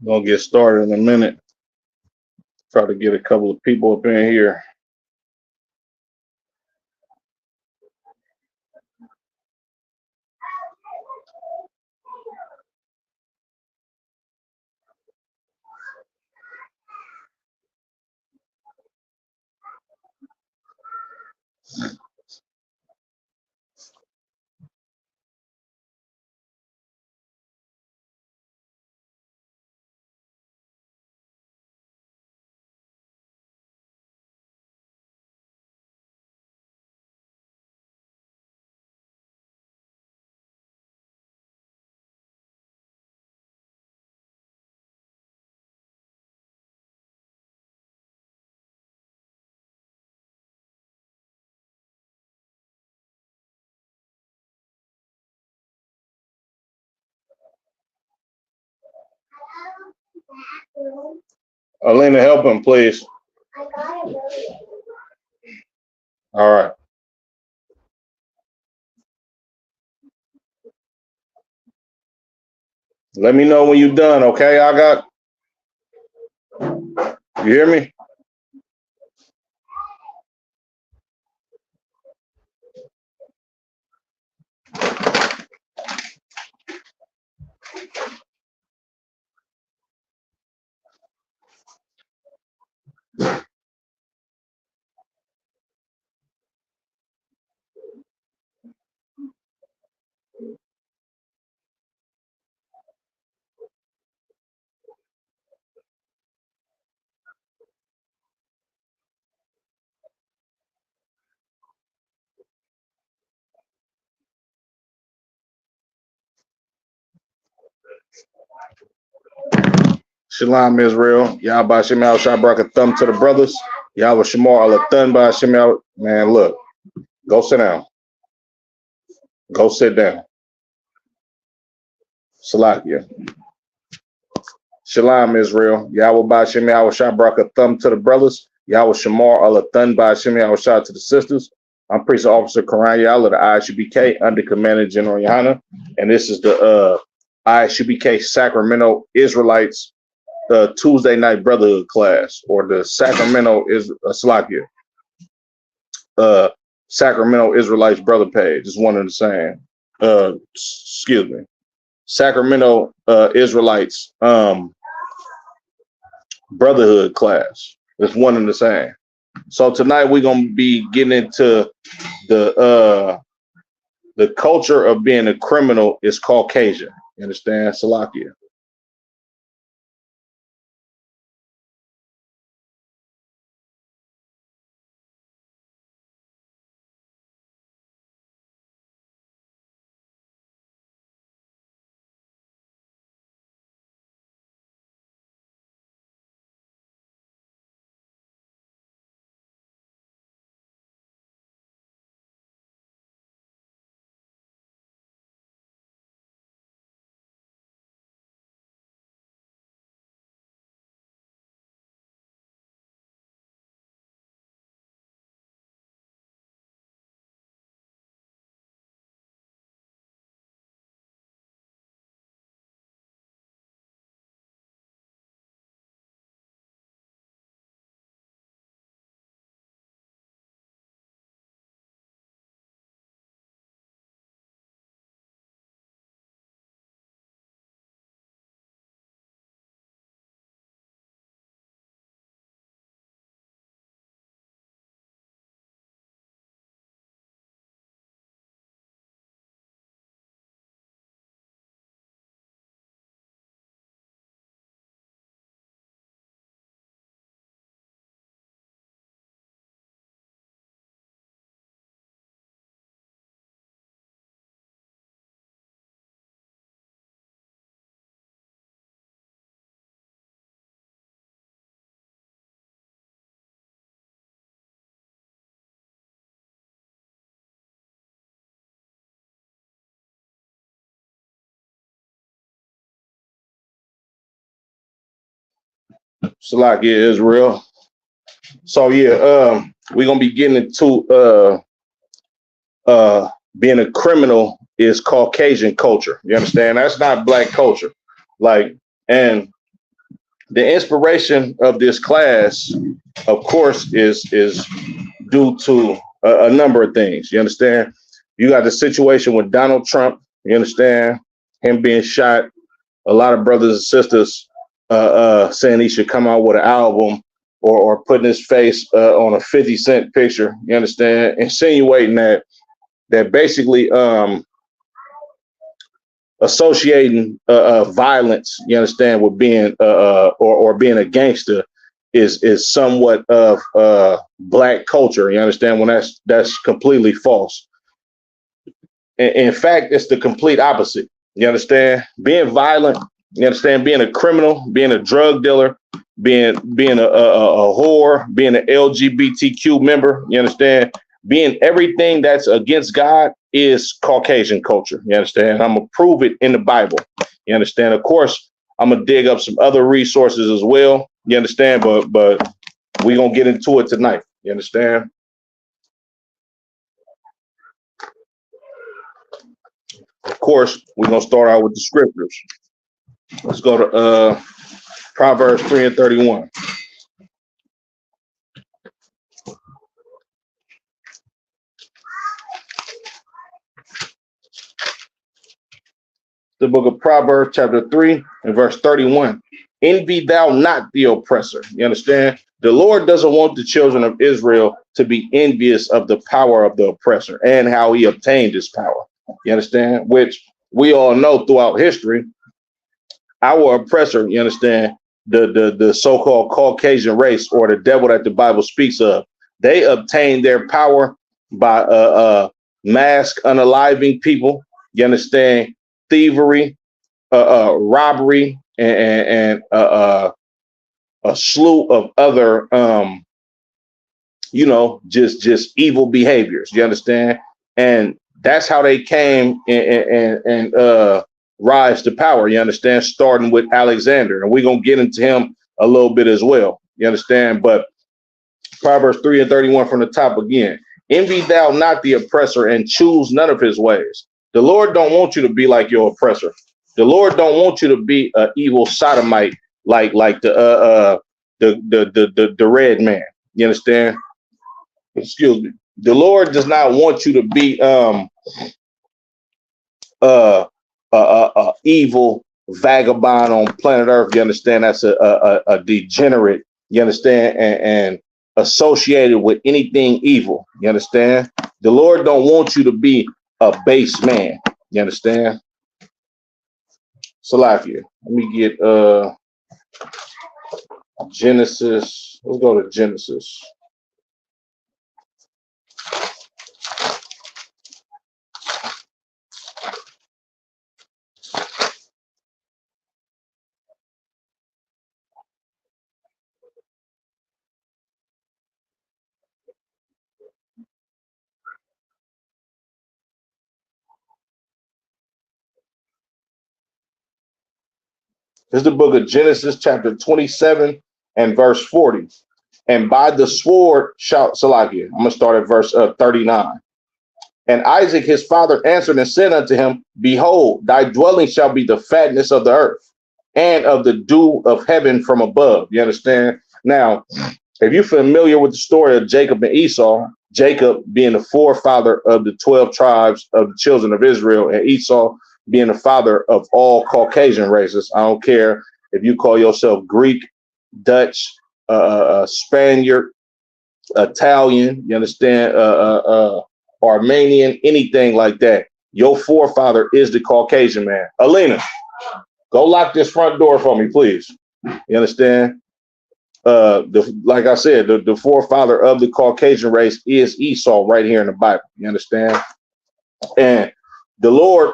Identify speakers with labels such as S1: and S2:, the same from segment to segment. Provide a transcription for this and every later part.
S1: Gonna get started in a minute. Try to get a couple of people up in here. Alina, help him, please. All right. Let me know when you're done, okay? You hear me? Shalom Israel. Yahweh Shem Al Shabrak a thumb to the brothers. Yahweh Shamar Allah Thun by Shem Al. Man, look. Go sit down. Go sit down. Salakia. Shalom Israel. Yahweh by Shem Al Shabrak a thumb to the brothers. Yahweh Shamar Allah Thun by Shem Al Shah to the sisters. I'm Priest Officer Karan Yahweh, the ISUBK under Commander General Yohana. And this is the ISUBK Sacramento Israelites Tuesday night Brotherhood class, or the Sacramento is Salakia. Sacramento Israelites brother page is one and the same. Excuse me. Sacramento Israelites Brotherhood class. It's one and the same. So tonight we're gonna be getting into the culture of being a criminal is Caucasian. You understand? Salakia. Salakia Israel. So yeah, we're gonna be getting into being a criminal is Caucasian culture. You understand? That's not black culture. Like, and The inspiration of this class, of course, is due to a number of things. You understand? You got the situation with Donald Trump. You understand? Him being shot. A lot of brothers and sisters saying he should come out with an album or putting his face on a 50 Cent picture. You understand? Insinuating that basically associating violence, you understand, with being or being a gangster is somewhat of black culture. You understand? When that's completely false. In fact, it's the complete opposite. You understand? Being violent, you understand, being a criminal, being a drug dealer, being a whore, being an LGBTQ member, you understand? Being everything that's against God is Caucasian culture. You understand? I'm gonna prove it in the Bible. You understand? Of course, I'm gonna dig up some other resources as well. You understand? But we're gonna get into it tonight. You understand? Of course, we're gonna start out with the scriptures. Let's go to Proverbs 3:31. The book of Proverbs, chapter 3 and verse 31. Envy thou not the oppressor. You understand? The Lord doesn't want the children of Israel to be envious of the power of the oppressor and how he obtained his power. You understand? Which we all know throughout history, our oppressor, you understand, the so-called Caucasian race, or the devil that the Bible speaks of, they obtained their power by mass unaliving people. You understand? Thievery, robbery, and a slew of other, just evil behaviors. You understand? And that's how they came and rise to power. You understand? Starting with Alexander, and we're gonna get into him a little bit as well. You understand? But Proverbs 3:31 from the top again. Envy thou not the oppressor, and choose none of his ways. The Lord don't want you to be like your oppressor. The Lord don't want you to be an evil sodomite like the red man. You understand? Excuse me. The Lord does not want you to be evil vagabond on planet Earth. You understand? That's a degenerate. You understand? And associated with anything evil. You understand? The Lord don't want you to be a base man. You understand? Salakia. Let me get Genesis. Let's go to Genesis. This is the book of Genesis, chapter 27 and verse 40. And by the sword shout Salakia. I'm going to start at verse 39. And Isaac his father answered and said unto him, Behold, thy dwelling shall be the fatness of the earth and of the dew of heaven from above. You understand? Now, if you're familiar with the story of Jacob and Esau, Jacob being the forefather of the 12 tribes of the children of Israel, and Esau being the father of all Caucasian races. I don't care if you call yourself Greek, Dutch, Spaniard, Italian, you understand, Armenian, anything like that. Your forefather is the Caucasian man. Alina, go lock this front door for me, please. You understand? Like I said, the forefather of the Caucasian race is Esau right here in the Bible. You understand? And the Lord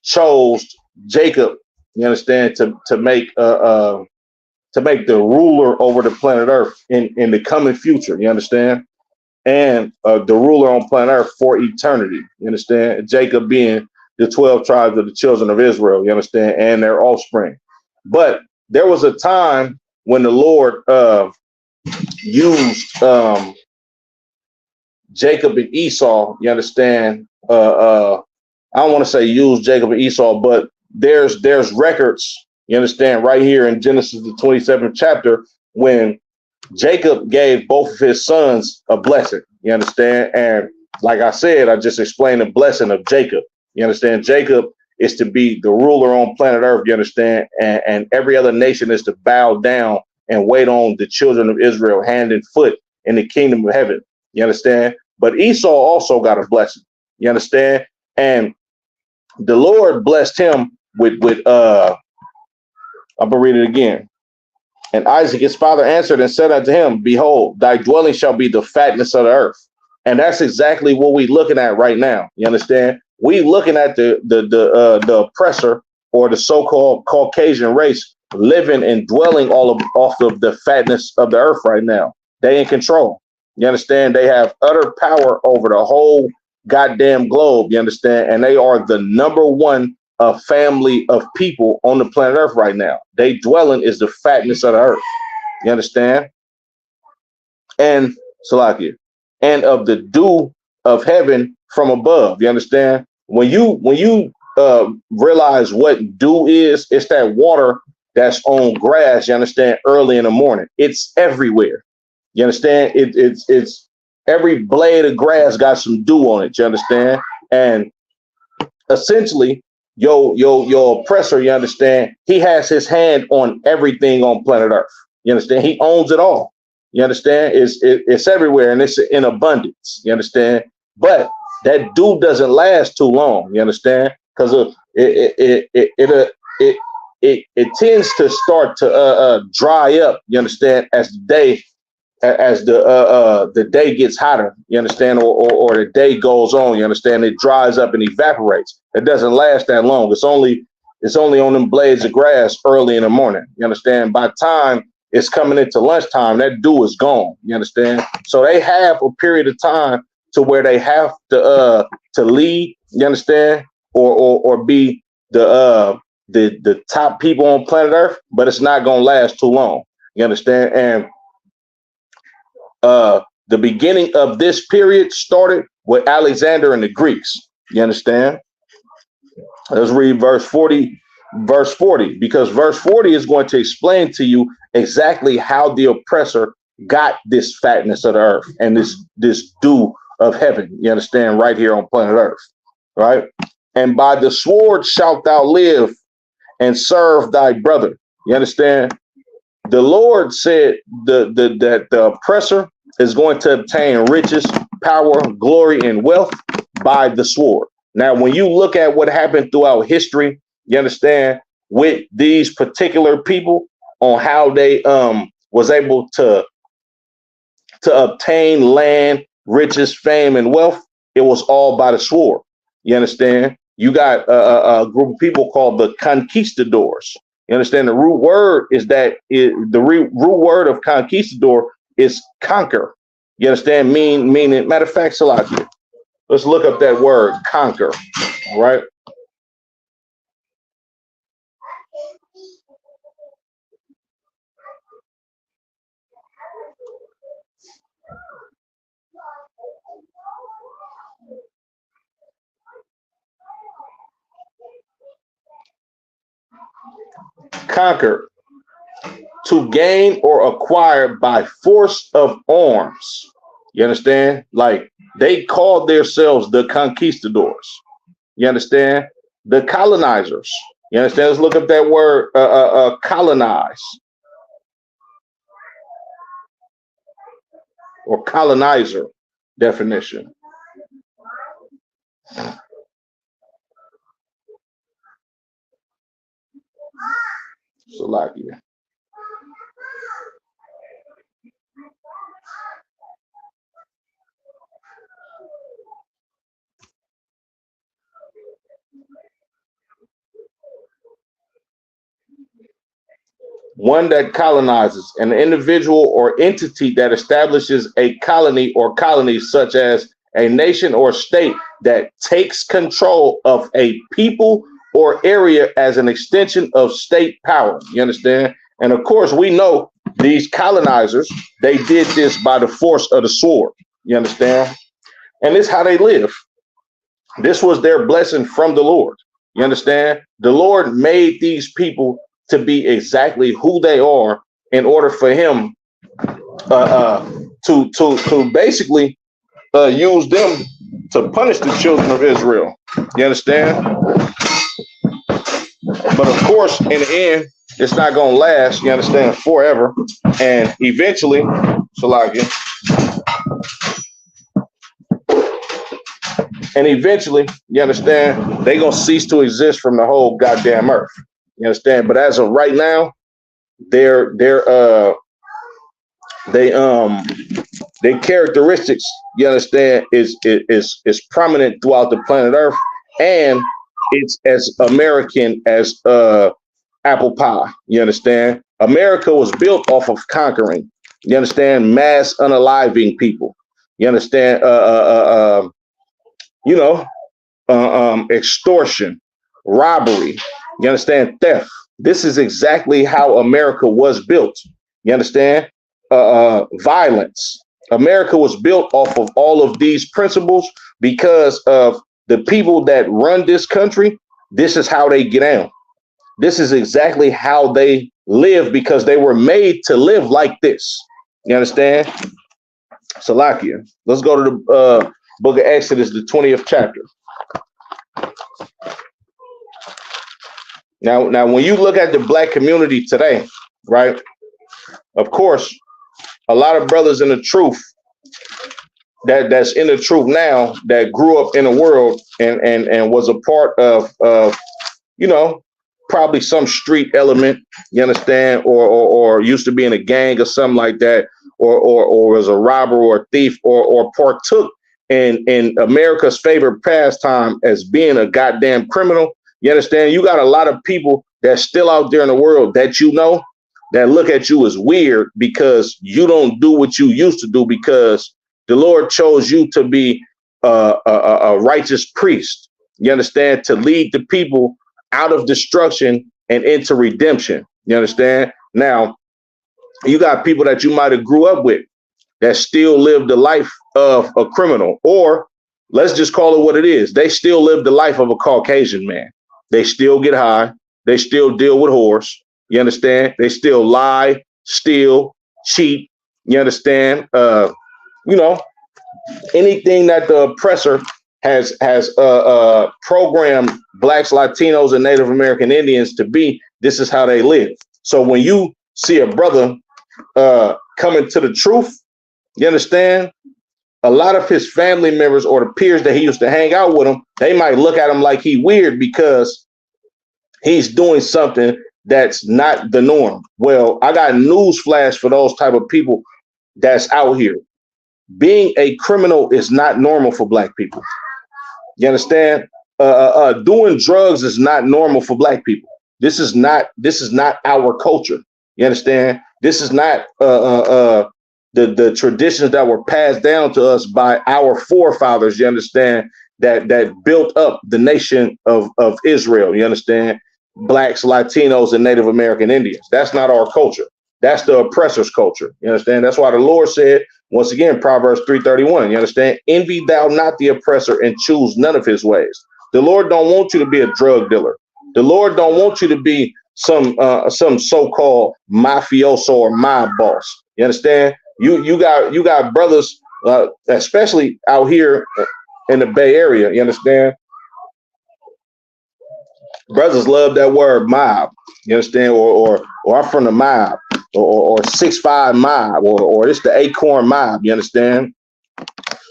S1: chose Jacob, you understand, to make the ruler over the planet Earth in the coming future. You understand? And the ruler on planet Earth for eternity. You understand? Jacob being the 12 tribes of the children of Israel. You understand? And their offspring. But there was a time when the Lord used Jacob and Esau. You understand? I don't want to say use Jacob and Esau, but there's records You understand? Right here in Genesis, the 27th chapter, when Jacob gave both of his sons a blessing. You understand? And like I said, I just explained the blessing of Jacob. You understand? Jacob is to be the ruler on planet Earth. You understand? And every other nation is to bow down and wait on the children of Israel hand and foot in the kingdom of heaven. You understand? But Esau also got a blessing. You understand? And the Lord blessed him with I'm gonna read it again. And Isaac, his father, answered and said unto him, behold, thy dwelling shall be the fatness of the earth. And that's exactly what we're looking at right now. You understand? We looking at the oppressor, or the so-called Caucasian race, living and dwelling off of the fatness of the earth right now. They in control. You understand? They have utter power over the whole goddamn globe. You understand? And they are the number one family of people on the planet Earth right now. They dwelling is the fatness of the earth. You understand? And Salakia, and of the dew of heaven from above. You understand? When you realize what dew is, it's that water that's on grass. You understand? Early in the morning, it's everywhere. You understand? It's every blade of grass got some dew on it. You understand? And essentially, your oppressor, you understand, he has his hand on everything on planet Earth. You understand? He owns it all. You understand? It's everywhere, and it's in abundance. You understand? But that dew doesn't last too long. You understand? Because it tends to start to dry up. You understand? As the day gets hotter, you understand, or the day goes on, you understand, it dries up and evaporates. It doesn't last that long. It's only on them blades of grass early in the morning. You understand? By the time it's coming into lunchtime, that dew is gone. You understand? So they have a period of time to where they have to lead. You understand? Or be the top people on planet Earth, but it's not gonna last too long. You understand? And the beginning of this period started with Alexander and the Greeks. You understand? Let's read verse 40, because verse 40 is going to explain to you exactly how the oppressor got this fatness of the earth and this dew of heaven. You understand? Right here on planet Earth, right? And by the sword shalt thou live and serve thy brother. You understand? The Lord said that the oppressor is going to obtain riches, power, glory, and wealth by the sword. Now, when you look at what happened throughout history, you understand, with these particular people on how they was able to obtain land, riches, fame, and wealth, it was all by the sword. You understand? You got a group of people called the conquistadors. You understand? The root word is the root word of conquistador is conquer. You understand? Meaning, matter of fact, Salakia, let's look up that word, conquer. All right. Conquer, to gain or acquire by force of arms. You understand? Like they called themselves the conquistadors. You understand? The colonizers. You understand? Let's look up that word, colonize or colonizer definition. Salakia. One that colonizes, an individual or entity that establishes a colony or colonies, such as a nation or state that takes control of a people or area as an extension of state power. You understand? And of course, we know these colonizers, they did this by the force of the sword. You understand? And this is how they live. This was their blessing from the Lord. You understand? The Lord made these people to be exactly who they are in order for him to basically use them to punish the children of Israel. You understand? But of course, in the end, it's not going to last, you understand, forever. And eventually, Salakia, and eventually, you understand, they're going to cease to exist from the whole goddamn earth. You understand? But as of right now, their characteristics, you understand, is prominent throughout the planet Earth, and it's as American as apple pie. You understand? America was built off of conquering. You understand? Mass unaliving people. You understand? Extortion, robbery. You understand? Theft. This is exactly how America was built. You understand? Violence. America was built off of all of these principles because of the people that run this country. This is how they get down. This is exactly how they live because they were made to live like this. You understand? Salakia. Let's go to the book of Exodus, the 20th chapter. Now, when you look at the black community today, right? Of course, a lot of brothers in the truth that's in the truth now that grew up in the world and was a part of probably some street element, you understand, or used to be in a gang or something like that, or was a robber or a thief or partook in America's favorite pastime as being a goddamn criminal. You understand? You got a lot of people that's still out there in the world that that look at you as weird because you don't do what you used to do because the Lord chose you to be a righteous priest. You understand? To lead the people out of destruction and into redemption. You understand? Now, you got people that you might have grew up with that still live the life of a criminal, or let's just call it what it is. They still live the life of a Caucasian man. They still get high. They still deal with whores. You understand? They still lie, steal, cheat. You understand? Anything that the oppressor has programmed blacks, Latinos, and Native American Indians to be, this is how they live. So when you see a brother coming to the truth, you understand? A lot of his family members or the peers that he used to hang out with him, they might look at him like he weird because he's doing something that's not the norm. Well, I got news flash for those type of people that's out here. Being a criminal is not normal for black people. You understand? Doing drugs is not normal for black people. This is not our culture. You understand? This is not the traditions that were passed down to us by our forefathers. You understand? That built up the nation of Israel. You understand? Blacks, Latinos, and Native American Indians. That's not our culture. That's the oppressor's culture. You understand? That's why the Lord said, once again, Proverbs 3:31, you understand? Envy thou not the oppressor and choose none of his ways. The Lord don't want you to be a drug dealer. The Lord don't want you to be some so-called mafioso or mob boss. You understand? You got brothers, especially out here in the Bay Area. You understand? Brothers love that word mob. You understand? Or I'm from the mob, or 6'5" mob, or it's the Acorn mob. You understand?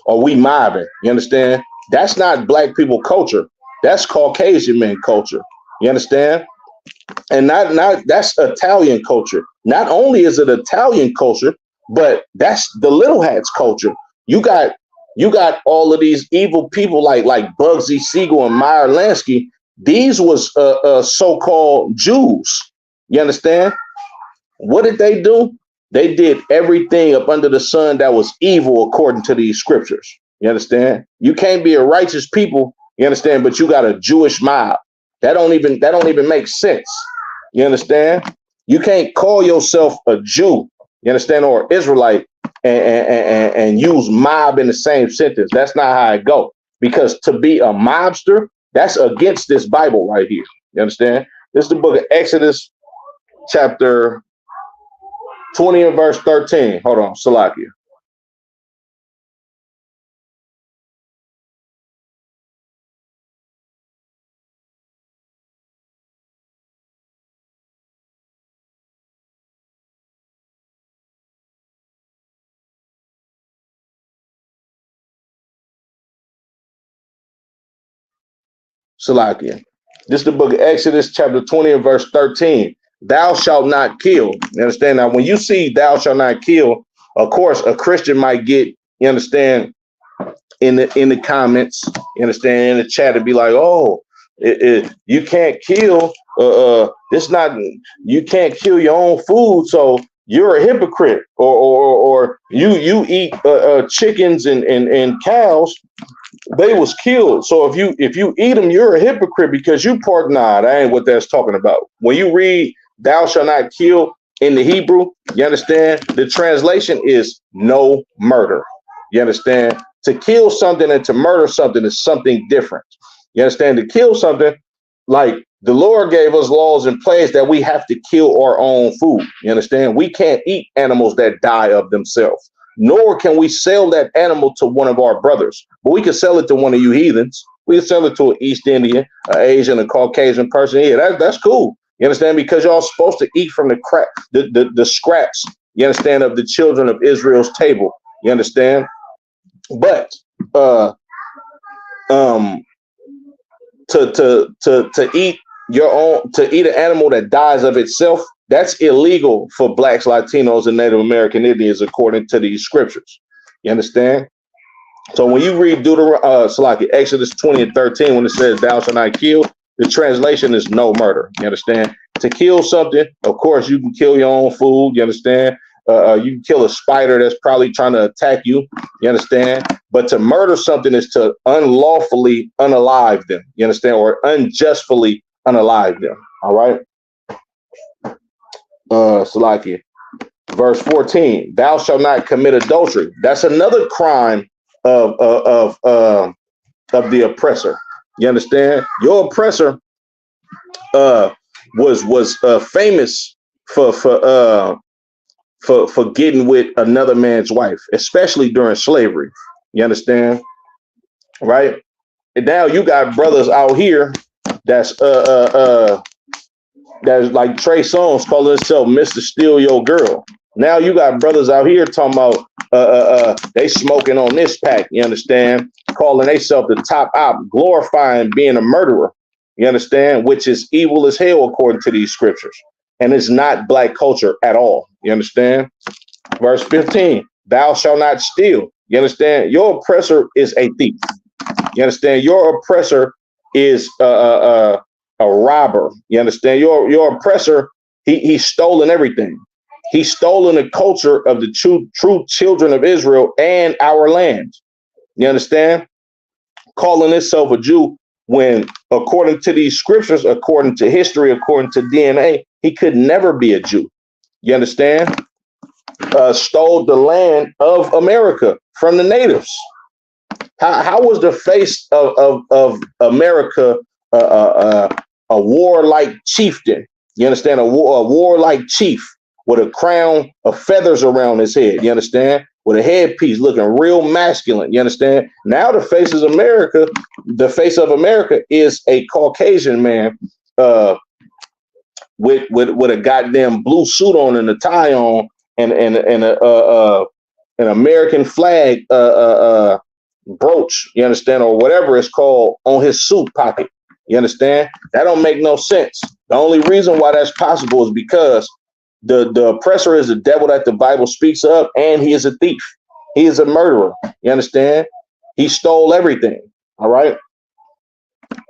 S1: Or we mobbing. You understand? That's not black people culture. That's Caucasian men culture. You understand? And not that's Italian culture. Not only is it Italian culture, but that's the Little Hats culture. You got all of these evil people like Bugsy Siegel and Meyer Lansky. These was so-called Jews. You understand? What did they do? They did everything up under the sun that was evil according to these scriptures. You understand? You can't be a righteous people, you understand, but you got a Jewish mob. That don't even make sense. You understand? You can't call yourself a Jew, you understand, or Israelite and use mob in the same sentence. That's not how it go. Because to be a mobster, that's against this Bible right here. You understand? This is the book of Exodus, chapter 20 and verse 13. Hold on, Salakia. Salakia. This is the book of Exodus, chapter 20 and verse 13. Thou shalt not kill. You understand? Now, when you see thou shalt not kill, of course, a Christian might get, you understand, in the comments, you understand, in the chat, to be like, oh, you can't kill. It's not, you can't kill your own food, so you're a hypocrite, or you eat chickens and cows. They was killed. So if you eat them, you're a hypocrite because you part. Nah, that ain't what that's talking about. When you read "Thou shalt not kill" in the Hebrew, you understand the translation is no murder. You understand? To kill something and to murder something is something different. You understand? To kill something, like the Lord gave us laws in place that we have to kill our own food. You understand? We can't eat animals that die of themselves, nor can we sell that animal to one of our brothers. But we can sell it to one of you heathens. We can sell it to an East Indian, an Asian, a Caucasian person. Yeah, that's cool. You understand? Because y'all supposed to eat from the scraps, you understand, of the children of Israel's table. You understand? But to eat your own, to eat an animal that dies of itself, that's illegal for blacks, Latinos, and Native American Indians, according to these scriptures. You understand? So when you read Exodus 20 and 13, when it says thou shalt not kill, the translation is no murder. You understand? To kill something, of course, you can kill your own food. You understand? You can kill a spider that's probably trying to attack you. You understand? But to murder something is to unlawfully unalive them. You understand? Or unjustly unalive them. All right. Salakia. Verse 14. Thou shalt not commit adultery. That's another crime of the oppressor. You understand? Your oppressor was famous for getting with another man's wife, especially during slavery. You understand? Right? And now you got brothers out here that's like Trey Songz calling himself Mr. Steal Your Girl. Now you got brothers out here talking about they smoking on this pack, you understand? Calling themselves the top op, glorifying being a murderer, you understand? Which is evil as hell according to these scriptures. And it's not black culture at all, you understand? Verse 15, thou shalt not steal, you understand? Your oppressor is a thief, you understand? Your oppressor is a robber, you understand? Your oppressor, he's stolen everything. He's stolen the culture of the true children of Israel and our land. You understand? Calling himself a Jew when, according to these scriptures, according to history, according to DNA, he could never be a Jew. You understand? Stole the land of America from the natives. How was the face of America a warlike chieftain? You understand? A warlike chief with a crown of feathers around his head, you understand? With a headpiece looking real masculine, you understand? Now the face of America is a Caucasian man with a goddamn blue suit on and a tie on and an American flag brooch, you understand, or whatever it's called, on his suit pocket. You understand? That don't make no sense. The only reason why that's possible is because the oppressor is the devil that the Bible speaks of, and he is a thief. He is a murderer. You understand? He stole everything. All right.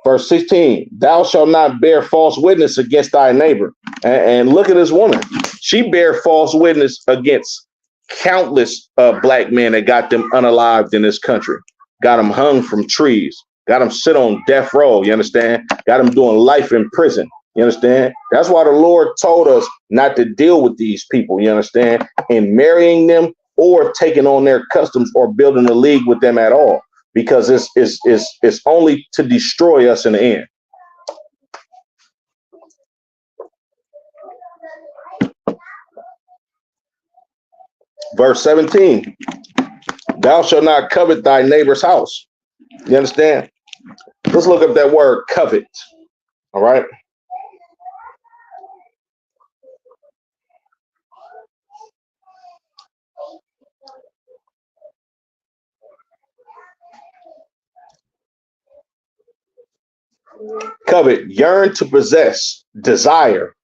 S1: Verse 16, thou shalt not bear false witness against thy neighbor. And look at this woman. She bear false witness against countless black men that got them unalived in this country, got them hung from trees, got them sit on death row. You understand? Got them doing life in prison. You understand? That's why the Lord told us not to deal with these people, you understand, in marrying them or taking on their customs or building a league with them at all, because it's only to destroy us in the end. Verse 17, thou shalt not covet thy neighbor's house. You understand? Let's look up that word covet. All right. Covet, yearn to possess, desire,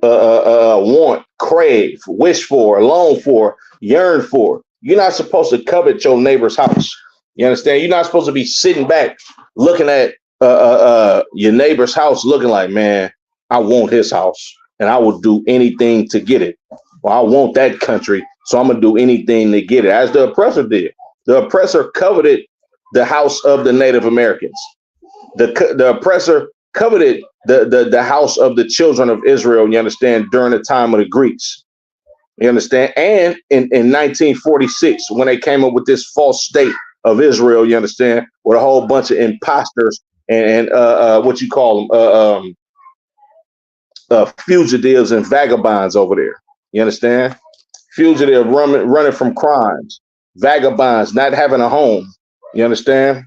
S1: want, crave, wish for, long for, yearn for. You're not supposed to covet your neighbor's house. You understand? You're not supposed to be sitting back looking at your neighbor's house, looking like, man, I want his house, and I will do anything to get it. Well, I want that country, so I'm gonna do anything to get it. As the oppressor did. The oppressor coveted the house of the Native Americans. The oppressor coveted the house of the children of Israel, you understand, during the time of the Greeks. You understand? And in 1946, when they came up with this false state of Israel, you understand, with a whole bunch of imposters and what you call them, fugitives and vagabonds over there. You understand? Fugitive running from crimes, vagabonds not having a home. You understand?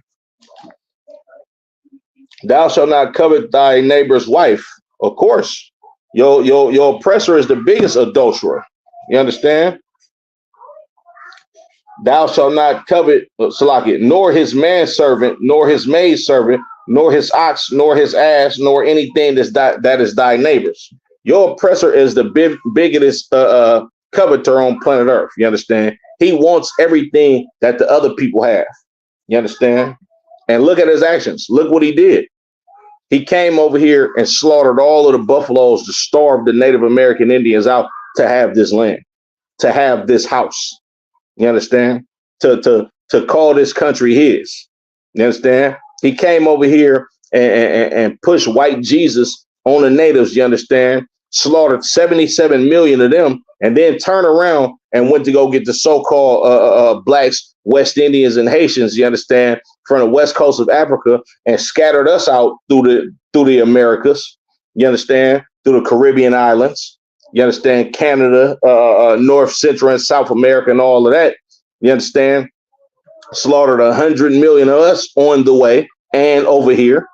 S1: Thou shalt not covet thy neighbor's wife. Of course, your oppressor is the biggest adulterer. You understand? Thou shalt not covet, Salaki, nor his manservant, nor his maidservant, nor his ox, nor his ass, nor anything that is thy neighbor's. Your oppressor is the biggest coveter on planet Earth. You understand? He wants everything that the other people have. You understand? And look at his actions. Look what he did. He came over here and slaughtered all of the buffaloes to starve the Native American Indians out to have this land, to have this house. You understand? To call this country his. You understand? He came over here and pushed white Jesus on the natives. You understand? Slaughtered 77 million of them, and then turned around and went to go get the so-called blacks, West Indians, and Haitians. You understand? From the west coast of Africa, and scattered us out through the Americas. You understand? Through the Caribbean islands. You understand? Canada, North, Central, and South America, and all of that. You understand? Slaughtered 100 million of us on the way and over here.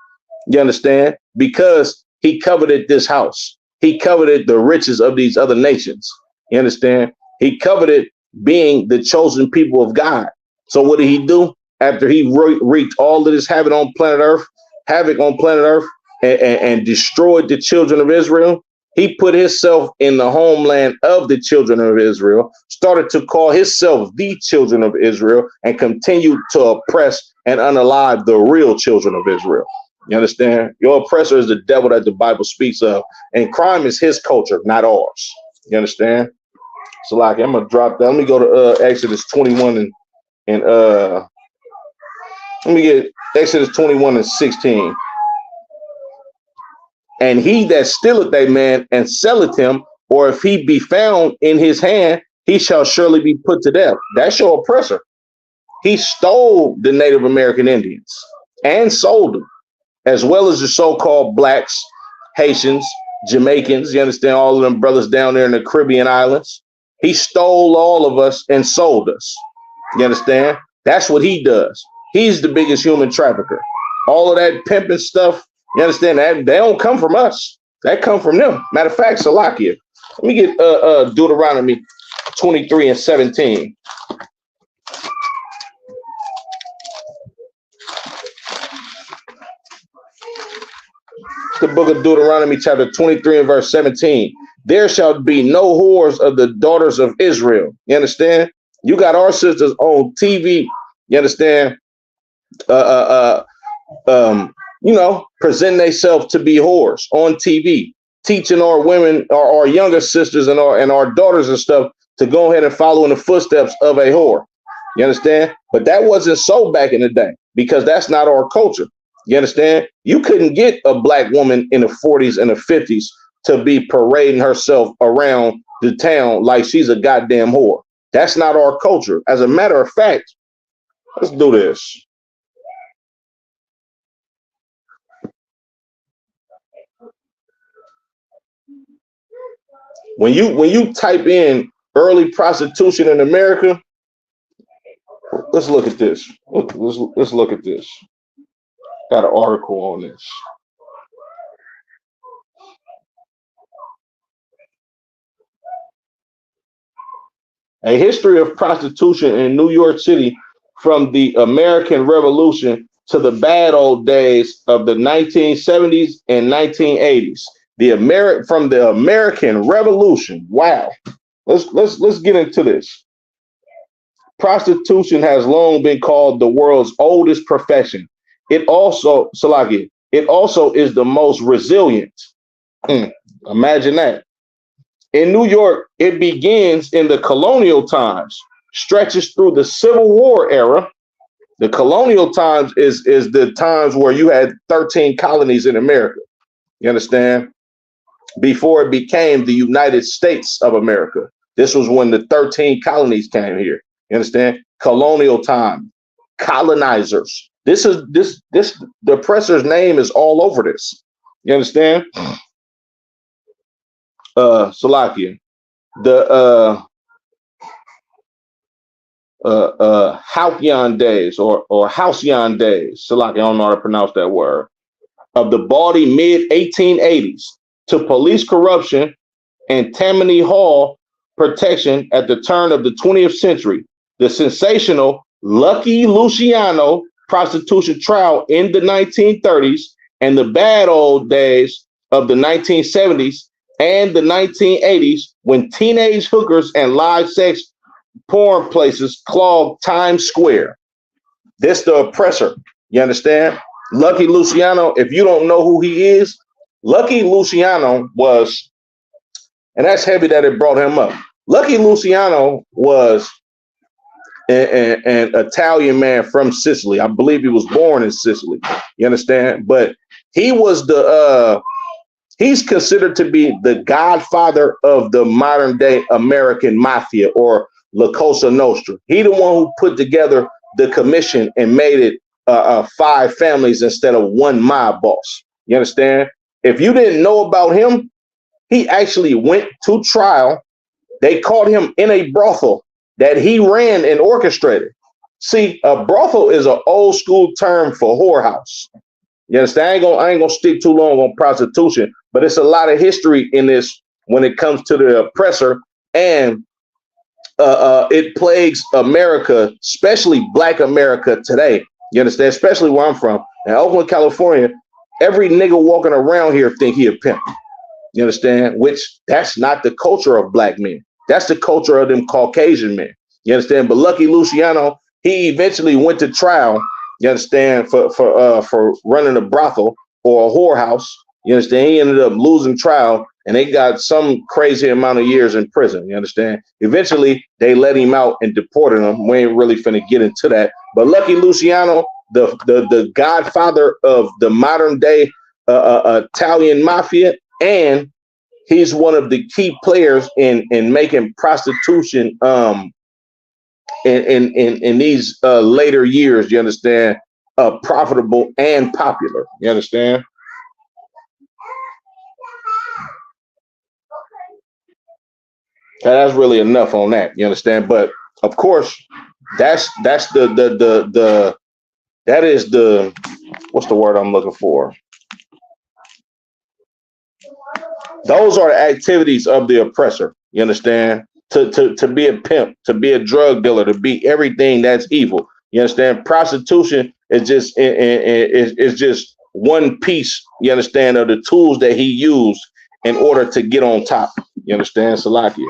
S1: You understand? Because he coveted this house. He coveted the riches of these other nations. You understand? He coveted being the chosen people of God. So what did he do? After he wreaked all of this havoc on planet Earth, and destroyed the children of Israel, he put himself in the homeland of the children of Israel, started to call himself the children of Israel, and continued to oppress and unalive the real children of Israel. You understand? Your oppressor is the devil that the Bible speaks of, and crime is his culture, not ours. You understand? So, like, I'm gonna drop that. Let me go to Exodus 21 and let me get Exodus 21 and 16. And he that stealeth a man and selleth him, or if he be found in his hand, he shall surely be put to death. That's your oppressor. He stole the Native American Indians and sold them, as well as the so-called blacks, Haitians, Jamaicans. You understand? All of them brothers down there in the Caribbean islands. He stole all of us and sold us. You understand? That's what he does. He's the biggest human trafficker. All of that pimping stuff, you understand, that they don't come from us. That come from them. Matter of fact, Salakia, let me get Deuteronomy 23 and 17. The book of Deuteronomy, chapter 23 and verse 17. There shall be no whores of the daughters of Israel. You understand? You got our sisters on TV. You understand? Present themselves to be whores on TV, teaching our women, our younger sisters and our daughters and stuff to go ahead and follow in the footsteps of a whore. You understand? But that wasn't so back in the day, because that's not our culture. You understand? You couldn't get a black woman in the 40s and the 50s to be parading herself around the town like she's a goddamn whore. That's not our culture. As a matter of fact, let's do this. When you type in early prostitution in America. Let's look at this. Let's look at this. Got an article on this. A history of prostitution in New York City from the American Revolution to the bad old days of the 1970s and 1980s. From the American Revolution. Wow. Let's get into this. Prostitution has long been called the world's oldest profession. It also, Salaki, it also is the most resilient. Imagine that. In New York, it begins in the colonial times, stretches through the Civil War era. The colonial times is the times where you had 13 colonies in America. You understand? Before it became the United States of America. This was when the 13 colonies came here. You understand? Colonial time, colonizers. The oppressor's name is all over this. You understand? Salakia. The Halcyon days or Halcyon days, Salaki, I don't know how to pronounce that word, of the bawdy mid 1880s to police corruption and Tammany Hall protection at the turn of the 20th century. The sensational Lucky Luciano prostitution trial in the 1930s and the bad old days of the 1970s and the 1980s when teenage hookers and live sex porn places clogged Times Square. This the oppressor. You understand? Lucky Luciano, if you don't know who he is, Lucky Luciano was, and that's heavy that it brought him up. Lucky Luciano was an Italian man from Sicily. I believe he was born in Sicily. You understand? But he was he's considered to be the godfather of the modern day American mafia or La Cosa Nostra. He the one who put together the commission and made it 5 families instead of one mob boss. You understand? If you didn't know about him, he actually went to trial. They caught him in a brothel that he ran and orchestrated. See, a brothel is an old school term for whorehouse. You understand? I ain't gonna stick too long on prostitution, but it's a lot of history in this when it comes to the oppressor, and it plagues America, especially Black America today. You understand? Especially where I'm from, in Oakland, California. Every nigga walking around here think he a pimp. You understand? Which that's not the culture of Black men. That's the culture of them Caucasian men. You understand? But Lucky Luciano, he eventually went to trial. You understand? For running a brothel or a whorehouse. You understand? He ended up losing trial, and they got some crazy amount of years in prison. You understand? Eventually, they let him out and deported him. We ain't really finna get into that. But Lucky Luciano, the godfather of the modern day Italian mafia, and he's one of the key players in making prostitution in these later years, you understand, profitable and popular. You understand? That's really enough on that. You understand? But of course, that's the that is the, what's the word I'm looking for? Those are the activities of the oppressor. You understand? To be a pimp, to be a drug dealer, to be everything that's evil. You understand? Prostitution is just one piece. You understand, of the tools that he used in order to get on top. You understand, Salakia?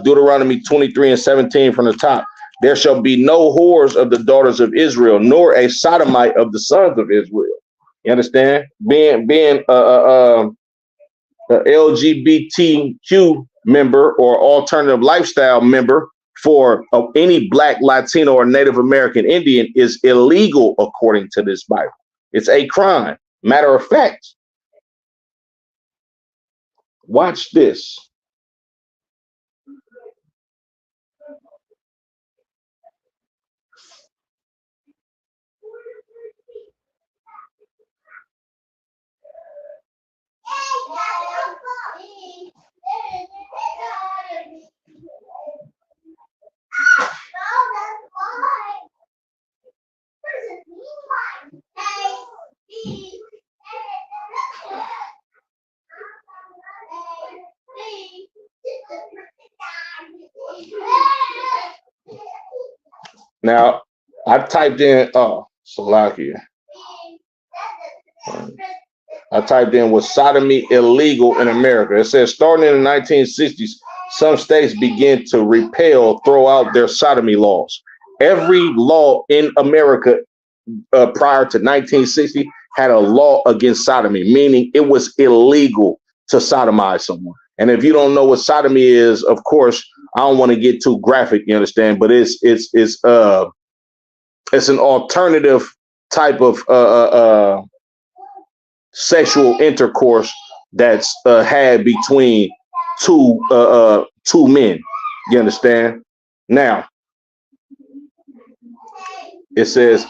S1: Deuteronomy 23:17 from the top. There shall be no whores of the daughters of Israel, nor a sodomite of the sons of Israel. You understand? Being a LGBTQ member or alternative lifestyle member for any Black, Latino, or Native American Indian is illegal according to this Bible. It's a crime. Matter of fact, watch this. Now, I typed in, Salakia. I typed in, was sodomy illegal in America? It says, starting in the 1960s, some states began to throw out their sodomy laws. Every law in America prior to 1960 had a law against sodomy, meaning it was illegal to sodomize someone. And if you don't know what sodomy is, of course, I don't want to get too graphic, you understand, but it's an alternative type of sexual intercourse that's had between two men. You understand? Now, it says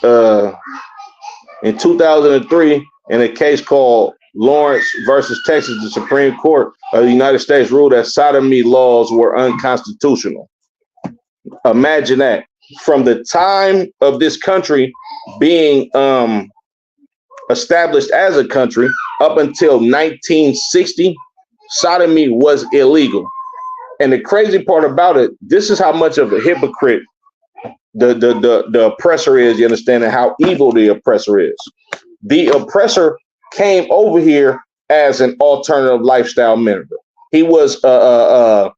S1: in 2003, in a case called Lawrence versus Texas, the Supreme Court of the United States ruled that sodomy laws were unconstitutional. Imagine that. From the time of this country being established as a country up until 1960, sodomy was illegal. And the crazy part about it, this is how much of a hypocrite the oppressor is, you understand, and how evil the oppressor is. The oppressor came over here as an alternative lifestyle member. He was a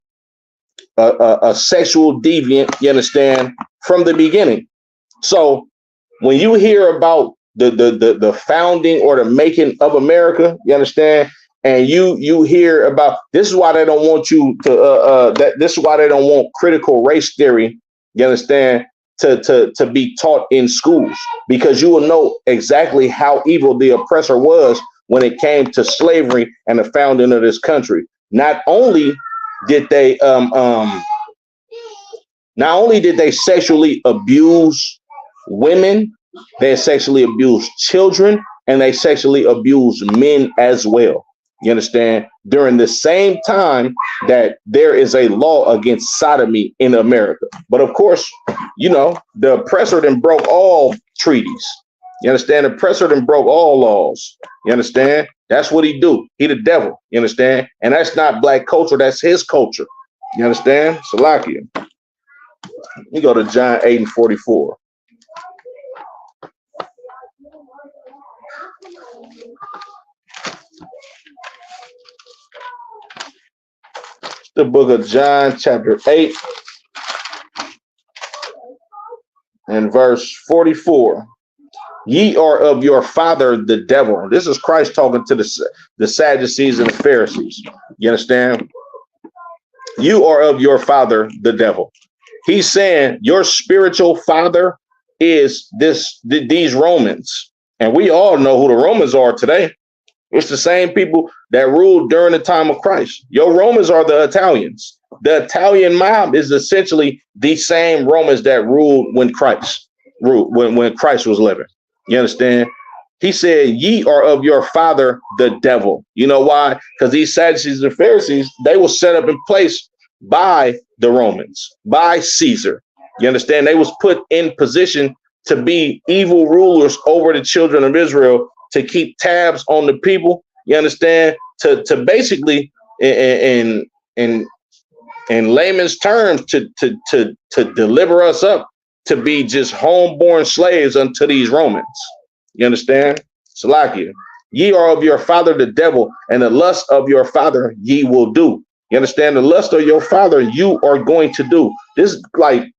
S1: sexual deviant, you understand, from the beginning. So when you hear about the founding or the making of America, you understand, and you hear about, this is why they don't want you to this is why they don't want critical race theory, you understand, to be taught in schools, because you will know exactly how evil the oppressor was when it came to slavery and the founding of this country. Not only did they sexually abuse women, they sexually abused children, and they sexually abused men as well. You understand? During the same time that there is a law against sodomy in America. But of course, you know, the oppressor then broke all treaties. You understand? The oppressor then broke all laws. You understand? That's what he do. He the devil. You understand? And that's not black culture. That's his culture. You understand? Salakia. You go to John 8:44. The book of John, chapter 8, and verse 44. Ye are of your father, the devil. This is Christ talking to the Sadducees and the Pharisees. You understand? You are of your father, the devil. He's saying your spiritual father is these Romans. And we all know who the Romans are today. It's the same people that ruled during the time of Christ. Your Romans are the Italians. The Italian mob is essentially the same Romans that ruled when Christ ruled, when Christ was living. You understand? He said, ye are of your father, the devil. You know why? Because these Sadducees and Pharisees, they were set up in place by the Romans, by Caesar. You understand? They was put in position to be evil rulers over the children of Israel, to keep tabs on the people. You understand? To basically, in layman's terms, to deliver us up to be just homeborn slaves unto these Romans. You understand? Salakia. Ye are of your father the devil, and the lust of your father ye will do. You understand? The lust of your father you are going to do. This is like,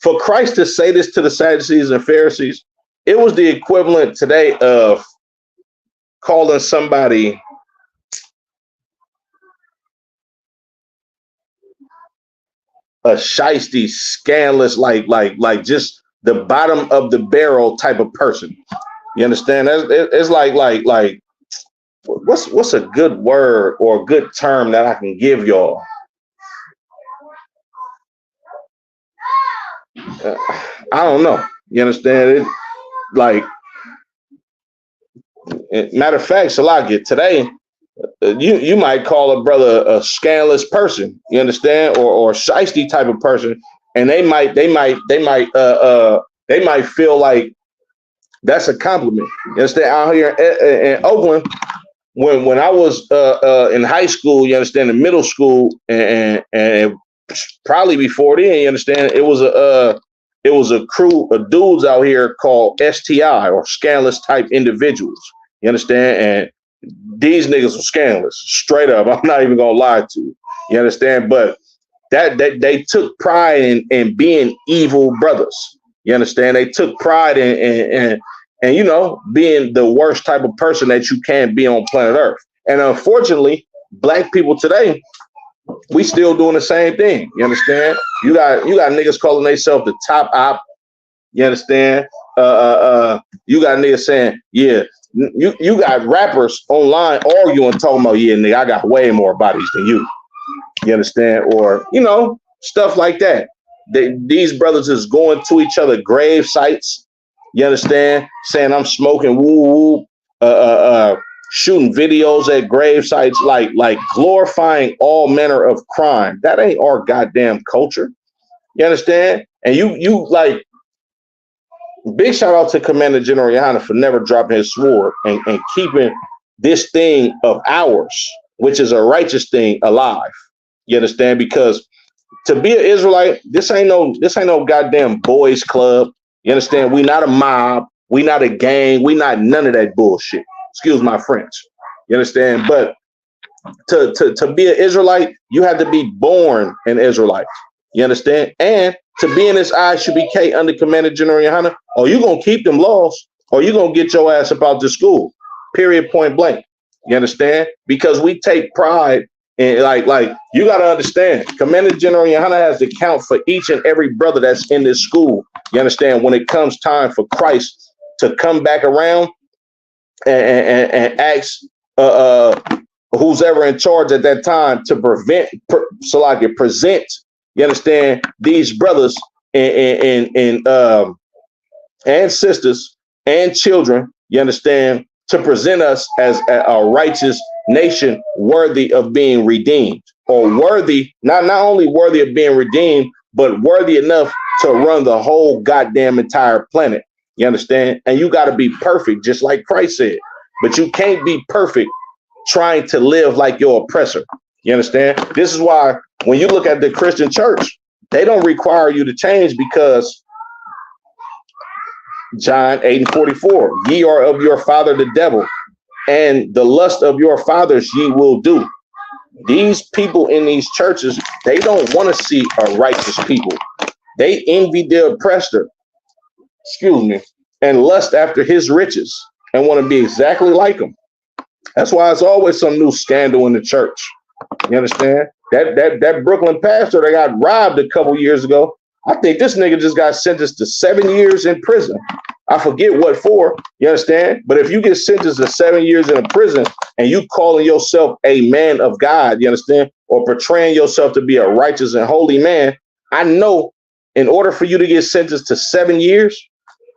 S1: for Christ to say this to the Sadducees and Pharisees, it was the equivalent today of calling somebody a shiesty, scandalous, like just the bottom of the barrel type of person. You understand? It's like what's a good word or a good term that I can give y'all? I don't know. You understand it? Like, matter of fact, Salakia, today, you might call a brother a scandalous person, you understand, or shiesty type of person, and they might feel like that's a compliment. You understand? Out here in Oakland, when I was in high school, you understand, in middle school, and probably before then, you understand, it was a crew of dudes out here called STI, or scandalous type individuals. You understand? And these niggas were scandalous, straight up. I'm not even gonna lie to you. You understand? But that they took pride in being evil brothers. You understand? They took pride in you know, being the worst type of person that you can be on planet Earth. And unfortunately, black people today, we still doing the same thing. You understand? You got niggas calling themselves the top op. You understand? You got niggas saying, yeah, you got rappers online arguing, talking about, yeah, nigga, I got way more bodies than you. You understand? Or, you know, stuff like that. These brothers is going to each other grave sites. You understand? Saying I'm smoking woo woo, shooting videos at grave sites, like glorifying all manner of crime. That ain't our goddamn culture. You understand? And you like, big shout out to Commander General Yohana for never dropping his sword and keeping this thing of ours, which is a righteous thing, alive. You understand? Because to be an Israelite, this ain't no goddamn boys club. You understand? We not a mob. We not a gang. We not none of that bullshit. Excuse my French. You understand? But to be an Israelite, you have to be born an Israelite. You understand? And to be in this ISUBK under Commander General Yohana, or you gonna keep them laws, or you gonna get your ass about the school. Period, point blank. You understand? Because we take pride in, like you gotta understand, Commander General Yohana has to count for each and every brother that's in this school. You understand? When it comes time for Christ to come back around and ask who's ever in charge at that time to present, you understand, these brothers and sisters and children, you understand, to present us as a righteous nation worthy of being redeemed, or worthy, not only worthy of being redeemed, but worthy enough to run the whole goddamn entire planet. You understand? And you got to be perfect, just like Christ said. But you can't be perfect trying to live like your oppressor. You understand? This is why when you look at the Christian church, they don't require you to change, because John 8:44, ye are of your father the devil, and the lust of your fathers ye will do. These people in these churches, they don't want to see a righteous people. They envy the oppressor, and lust after his riches and want to be exactly like him. That's why it's always some new scandal in the church. You understand? That Brooklyn pastor that got robbed a couple years ago, I think this nigga just got sentenced to 7 years in prison. I forget what for, you understand? But if you get sentenced to 7 years in a prison and you calling yourself a man of God, you understand, or portraying yourself to be a righteous and holy man, I know in order for you to get sentenced to 7 years,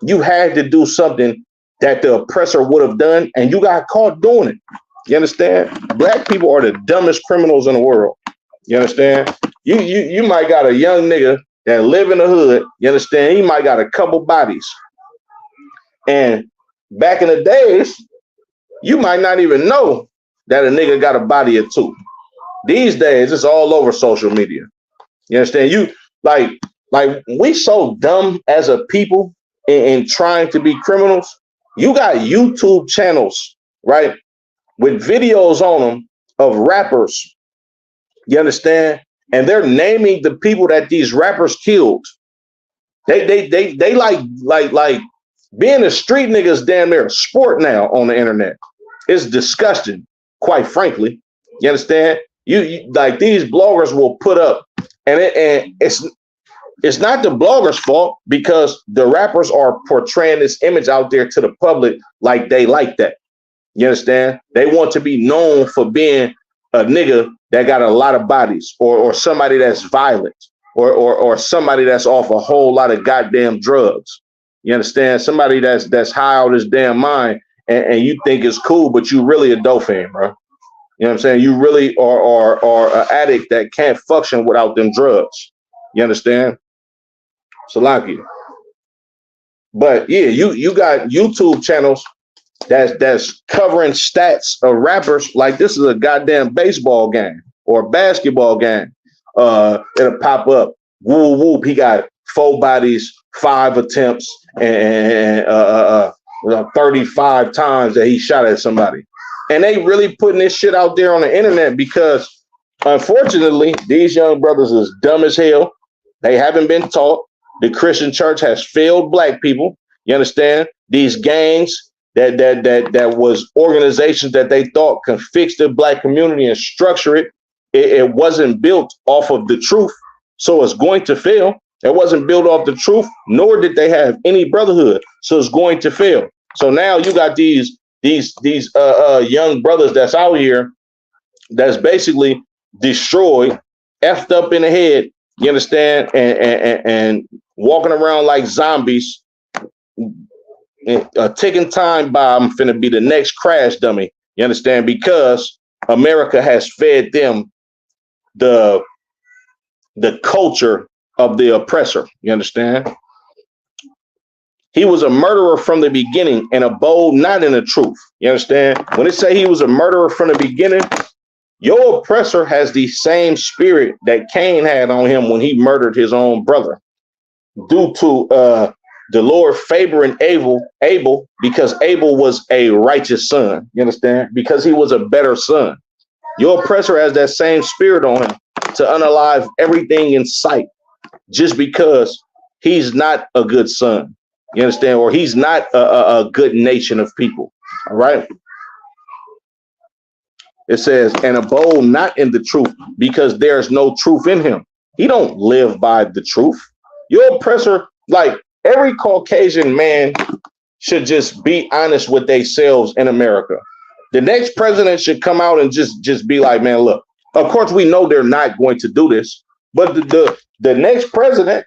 S1: you had to do something that the oppressor would have done, and you got caught doing it. You understand? Black people are the dumbest criminals in the world. You understand? You might got a young nigga that live in the hood. You understand? He might got a couple bodies. And back in the days, you might not even know that a nigga got a body or two. These days, it's all over social media. You understand? You like we so dumb as a people in trying to be criminals. You got YouTube channels, right, with videos on them of rappers. You understand? And they're naming the people that these rappers killed. They like being a street nigga is damn near a sport now on the internet. It's disgusting, quite frankly. You understand? You like, these bloggers will put up, and it's not the bloggers' fault, because the rappers are portraying this image out there to the public like they like that. You understand? They want to be known for being a nigga that got a lot of bodies, or somebody that's violent, or somebody that's off a whole lot of goddamn drugs. You understand? Somebody that's high out his damn mind, and you think it's cool, but you really a dope fan, bro. You know what I'm saying? You really are an addict that can't function without them drugs. You understand? Salaki. But yeah, you got YouTube channels that's covering stats of rappers like this is a goddamn baseball game or basketball game. it'll pop up. Woo whoop, he got 4 bodies, 5 attempts, and 35 times that he shot at somebody. And they really putting this shit out there on the internet because, unfortunately, these young brothers is dumb as hell. They haven't been taught. The Christian church has failed black people. You understand? These gangs that was organizations that they thought could fix the black community and structure it. It wasn't built off of the truth, so it's going to fail. It wasn't built off the truth, nor did they have any brotherhood, so it's going to fail. So now you got these young brothers that's out here that's basically destroyed, effed up in the head. You understand? And walking around like zombies. A ticking time bomb finna be the next crash dummy. You understand? Because America has fed them the culture of the oppressor. You understand? He was a murderer from the beginning and abode not in the truth. You understand? When it say he was a murderer from the beginning, your oppressor has the same spirit that Cain had on him when he murdered his own brother, due to the Lord favoring Abel because Abel was a righteous son. You understand? Because he was a better son. Your oppressor has that same spirit on him to unalive everything in sight just because he's not a good son. You understand? Or he's not a good nation of people. All right. It says, and abode not in the truth because there's no truth in him. He don't live by the truth. Your oppressor, like, every Caucasian man should just be honest with themselves in America. The next president should come out and just be like, man, look, of course, we know they're not going to do this, but the next president,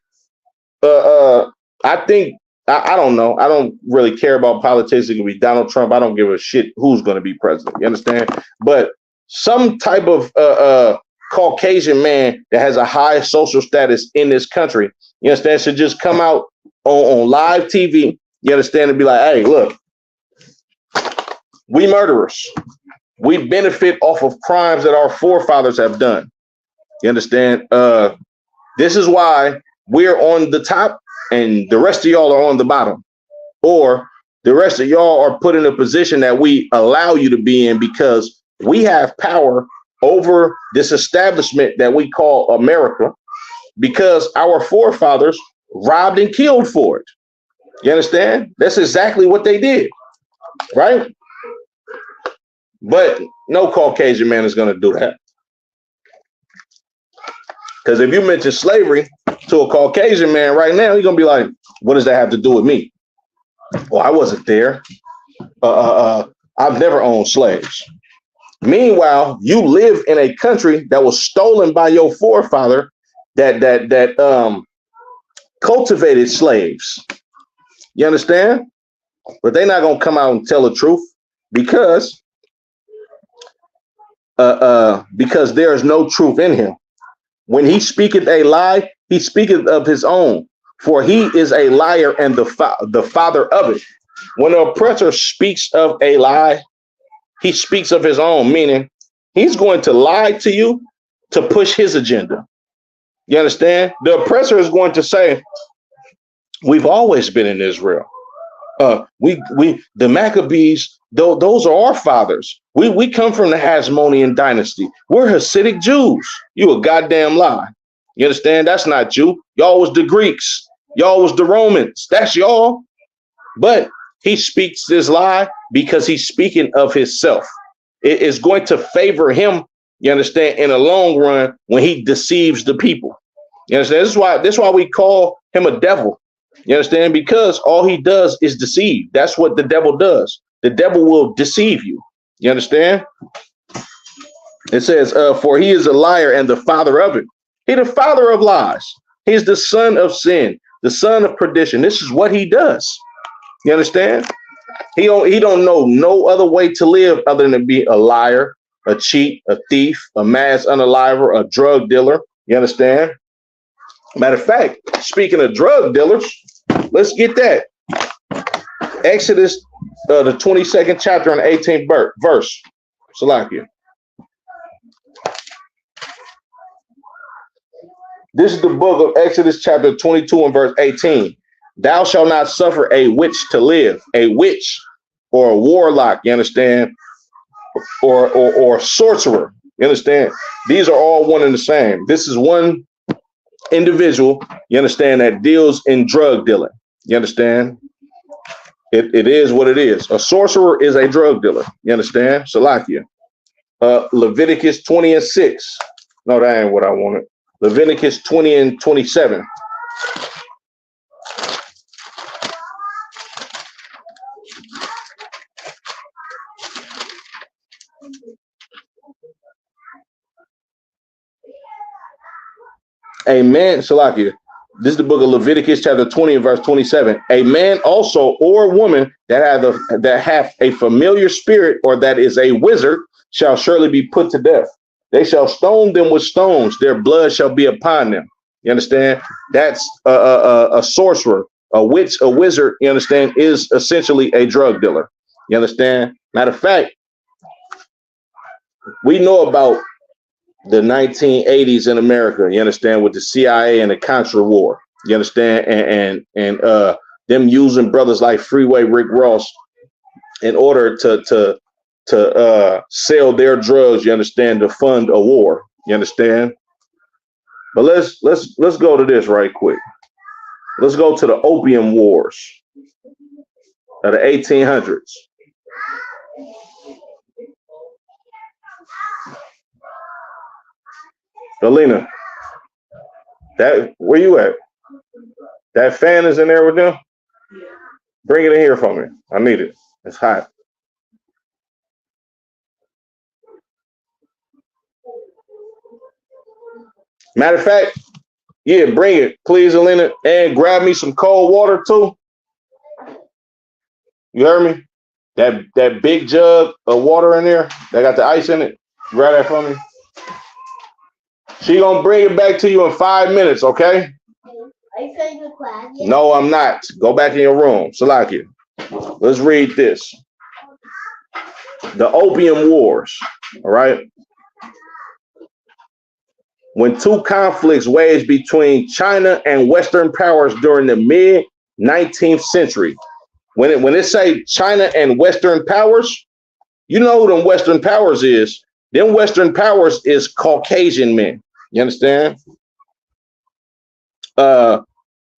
S1: I think, I don't know. I don't really care about politics. It could be Donald Trump. I don't give a shit who's going to be president. You understand? But some type of Caucasian man that has a high social status in this country, you understand, should just come out on live TV, you understand, and be like, hey, look, we murderers. We benefit off of crimes that our forefathers have done. You understand? This is why we're on the top and the rest of y'all are on the bottom. Or the rest of y'all are put in a position that we allow you to be in because we have power over this establishment that we call America because our forefathers robbed and killed for it. You understand? That's exactly what they did, right? But no Caucasian man is going to do that. Because if you mention slavery to a Caucasian man right now, he's going to be like, what does that have to do with me? Well, I wasn't there. I've never owned slaves. Meanwhile, you live in a country that was stolen by your forefather that cultivated slaves. You understand? But they're not going to come out and tell the truth because there is no truth in him. When he speaketh a lie, he speaketh of his own, for he is a liar and the father of it. When the oppressor speaks of a lie, he speaks of his own, meaning he's going to lie to you to push his agenda. You understand? The oppressor is going to say, we've always been in Israel. The Maccabees, those are our fathers. We come from the Hasmonean dynasty. We're Hasidic Jews. You a goddamn lie. You understand? That's not you. Y'all was the Greeks. Y'all was the Romans. That's y'all. But he speaks this lie because he's speaking of himself. It is going to favor him, you understand, in the long run when he deceives the people. You understand? This is why we call him a devil. You understand? Because all he does is deceive. That's what the devil does. The devil will deceive you. You understand? It says, for he is a liar and the father of it. He's the father of lies. He's the son of sin, the son of perdition. This is what he does. You understand? He don't know no other way to live other than to be a liar, a cheat, a thief, a mass unaliver, a drug dealer. You understand? Matter of fact, speaking of drug dealers, let's get that. Exodus, the 22nd chapter and 18th verse. Salakia. This is the book of Exodus chapter 22 and verse 18. Thou shalt not suffer a witch to live. A witch or a warlock, you understand? Or sorcerer, you understand? These are all one and the same. This is one individual, you understand, that deals in drug dealing. You understand? It is what it is. A sorcerer is a drug dealer. You understand? Salakia. Leviticus 20 and 6. No, that ain't what I wanted. Leviticus 20 and 27. Amen. Salakia. This is the book of Leviticus chapter 20 and verse 27. A man also or woman that hath a familiar spirit or that is a wizard shall surely be put to death. They shall stone them with stones. Their blood shall be upon them. You understand? That's a sorcerer, a witch, a wizard, you understand, is essentially a drug dealer. You understand? Matter of fact, we know about the 1980s in America, you understand, with the CIA and the Contra War, you understand, and them using brothers like Freeway Rick Ross in order to sell their drugs, you understand, to fund a war, you understand. But let's go to this right quick. Let's go to the Opium Wars of the 1800s. Alina, where you at? That fan is in there with them? Bring it in here for me. I need it. It's hot. Matter of fact, yeah, bring it, please, Alina, and grab me some cold water too. You heard me? That big jug of water in there that got the ice in it. Grab that for me. She gonna bring it back to you in 5 minutes, okay?
S2: Are you saying you're quiet?
S1: No, I'm not. Go back in your room. Salakia. Let's read this. The Opium Wars, all right? When two conflicts waged between China and Western powers during the mid-19th century. When it say China and Western powers, you know who them Western powers is. Them Western powers is Caucasian men. You understand?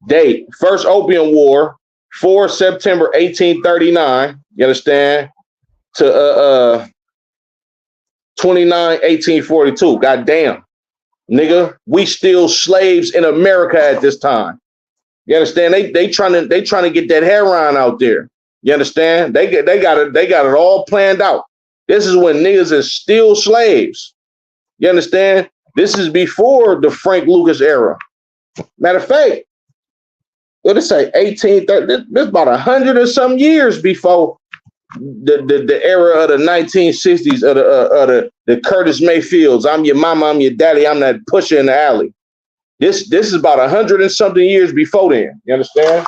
S1: Date, First Opium War, 4 September 1839. You understand? To 29 1842. Goddamn, nigga, we still slaves in America at this time. You understand? They trying to get that heroin out there. You understand? They got it all planned out. This is when niggas is still slaves. You understand? This is before the Frank Lucas era. Matter of fact, what did it say? 1830. This about 100 or some years before the era of the 1960s of the Curtis Mayfields. I'm your mama, I'm your daddy, I'm that pusher in the alley. This is about 100 and something years before then. You understand?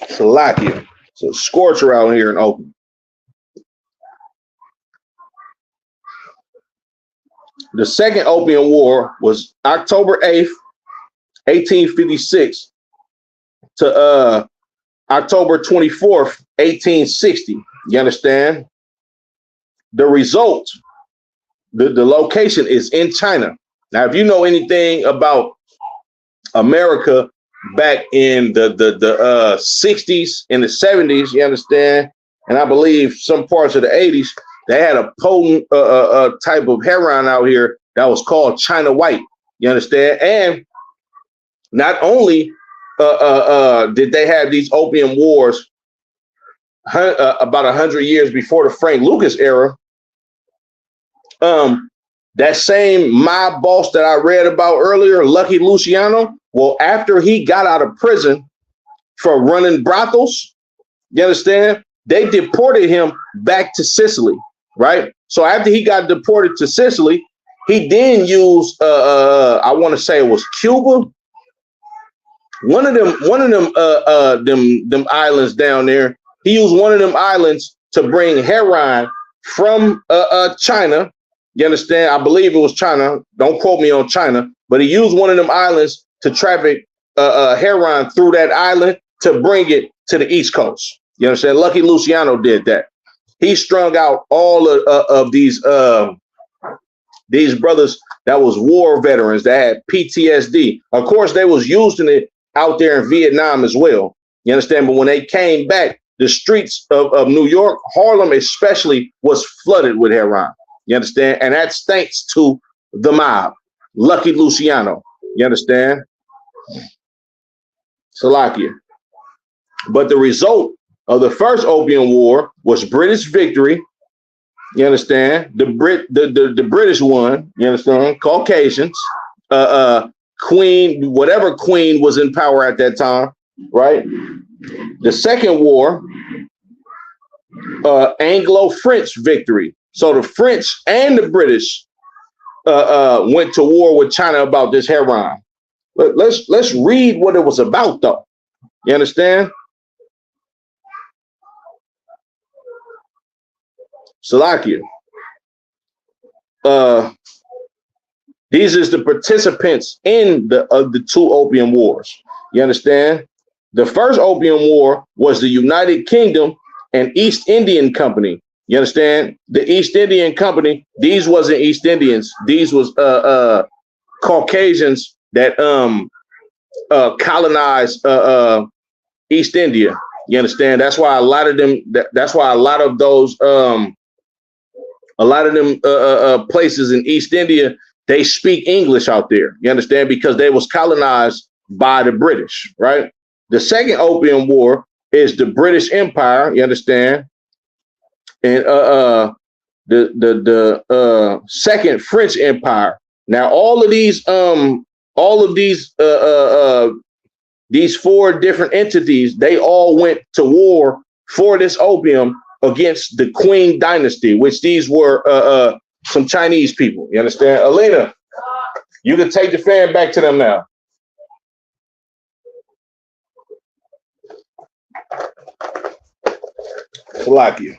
S1: Salakia. It's a scorcher out here in Oakland. The Second Opium War was October 8th, 1856 to October 24th, 1860. You understand? The result, the location is in China. Now, if you know anything about America back in the 60s and the 70s, you understand, and I believe some parts of the 80s, they had a potent type of heroin out here that was called China White. You understand? And not only did they have these opium wars about 100 years before the Frank Lucas era, that same mob boss that I read about earlier, Lucky Luciano, well, after he got out of prison for running brothels, you understand, they deported him back to Sicily, right? So after he got deported to Sicily, he then used, I want to say it was Cuba, one of them islands down there. He used one of them islands to bring heroin from China. You understand? I believe it was China. Don't quote me on China, but he used one of them islands to traffic heroin through that island to bring it to the East Coast. You understand? Lucky Luciano did that. He strung out all of these brothers that was war veterans that had PTSD. Of course, they was using it out there in Vietnam as well. You understand? But when they came back, the streets of New York, Harlem especially, was flooded with heroin. You understand? And that's thanks to the mob, Lucky Luciano. You understand? Salakia. But the result of the first Opium War was British victory. You understand? The British won. You understand? Caucasians, Queen, whatever queen was in power at that time, right? The second war, Anglo-French victory. So the French and the British went to war with China about this heroin. But let's read what it was about, though. You understand? Salakia. These is the participants in the two opium wars. You understand? The first opium war was the United Kingdom and East Indian Company. You understand? The East Indian Company, these wasn't East Indians. These was Caucasians that colonized East India. You understand? That's why a lot of them. That's why a lot of those places in East India, they speak English out there. You understand? Because they was colonized by the British, right? The second Opium War is the British Empire. You understand? And the second French Empire. Now, all of these four different entities, they all went to war for this opium against the Qing dynasty, which these were some Chinese people. You understand? Alina, you can take the fan back to them now. Salakia.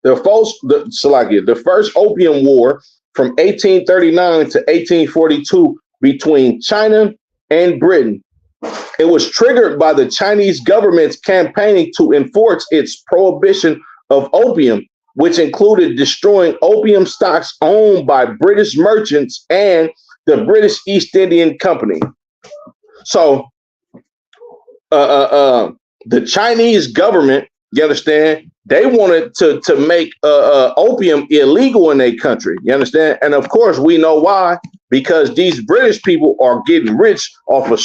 S1: The first Opium War from 1839 to 1842 between China and Britain. It was triggered by the Chinese government's campaigning to enforce its prohibition of opium, which included destroying opium stocks owned by British merchants and the British East Indian Company. So the Chinese government, you understand, they wanted to make opium illegal in their country. You understand? And of course, we know why, because these British people are getting rich off of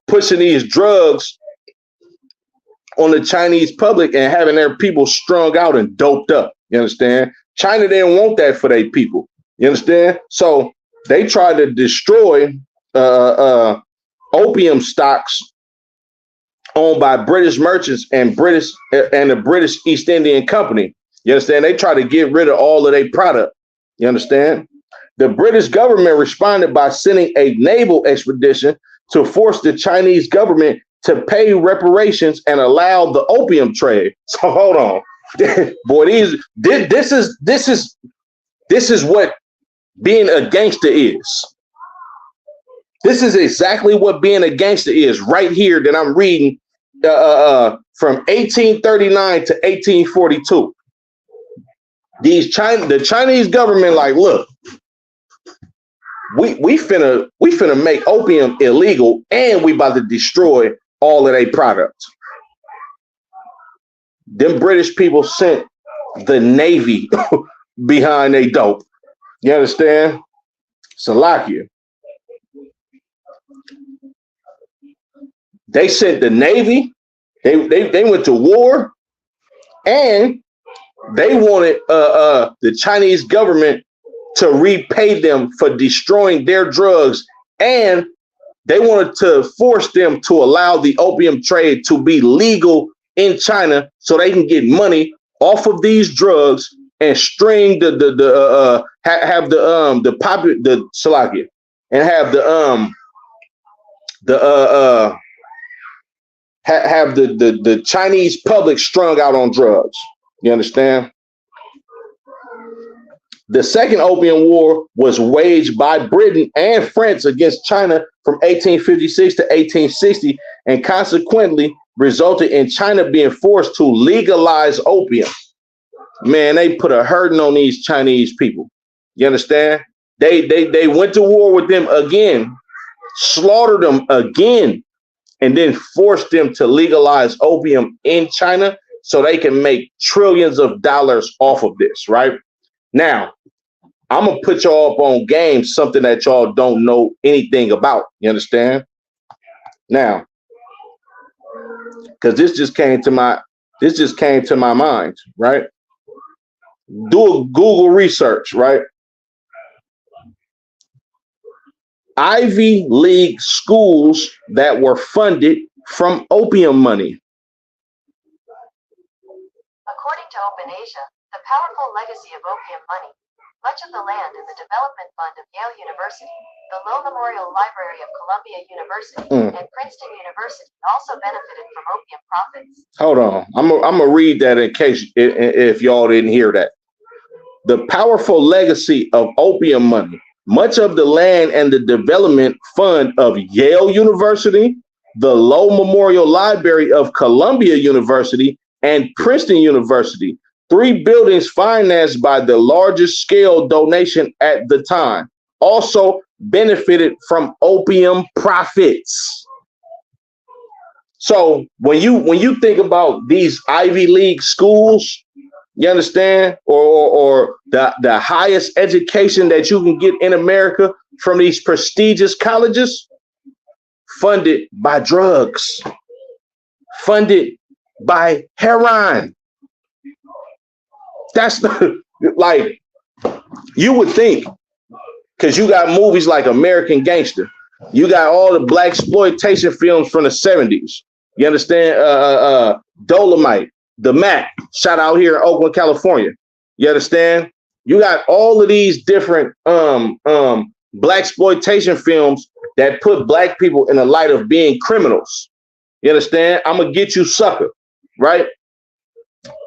S1: pushing these drugs on the Chinese public and having their people strung out and doped up. You understand? China didn't want that for their people. You understand? So they tried to destroy opium stocks owned by British merchants and the British East Indian Company. You understand? They try to get rid of all of their product. You understand? The British government responded by sending a naval expedition to force the Chinese government to pay reparations and allow the opium trade. So hold on, boy, this is what being a gangster is. This is exactly what being a gangster is right here that I'm reading from 1839 to 1842. The Chinese government, like, look, we finna make opium illegal, and we about to destroy all of their products. Them British people sent the Navy behind they dope. You understand? Salakia. They sent the Navy. They went to war, and they wanted the Chinese government to repay them for destroying their drugs, and they wanted to force them to allow the opium trade to be legal in China so they can get money off of these drugs and string have the Salakia and have the have the Chinese public strung out on drugs. You understand? The Second Opium War was waged by Britain and France against China from 1856 to 1860, and consequently resulted in China being forced to legalize opium. Man, they put a hurting on these Chinese people. You understand? They went to war with them again, slaughtered them again, and then forced them to legalize opium in China so they can make trillions of dollars off of this, right? Now, I'm going to put y'all up on game, something that y'all don't know anything about. You understand? Now, because this just came to my mind, right? Do a Google research, right? Ivy League schools that were funded from opium money.
S3: According to Open Asia, the powerful legacy of opium money, much of the land in the Development Fund of Yale University, the Low Memorial Library of Columbia University, and Princeton University also benefited from opium profits.
S1: Hold on. I'm gonna read that in case if y'all didn't hear that. The powerful legacy of opium money, much of the land and the development fund of Yale University, the Low Memorial Library of Columbia University, and Princeton University, 3 buildings financed by the largest scale donation at the time, also benefited from opium profits. So when you think about these Ivy League schools, you understand, or the highest education that you can get in America from these prestigious colleges, funded by drugs, funded by heroin. That's like, you would think, because you got movies like American Gangster, you got all the black exploitation films from the 70s. You understand? Dolomite, The Mac, shot out here in Oakland, California. You understand? You got all of these different black exploitation films that put black people in the light of being criminals. You understand? I'm gonna get you, sucker, right?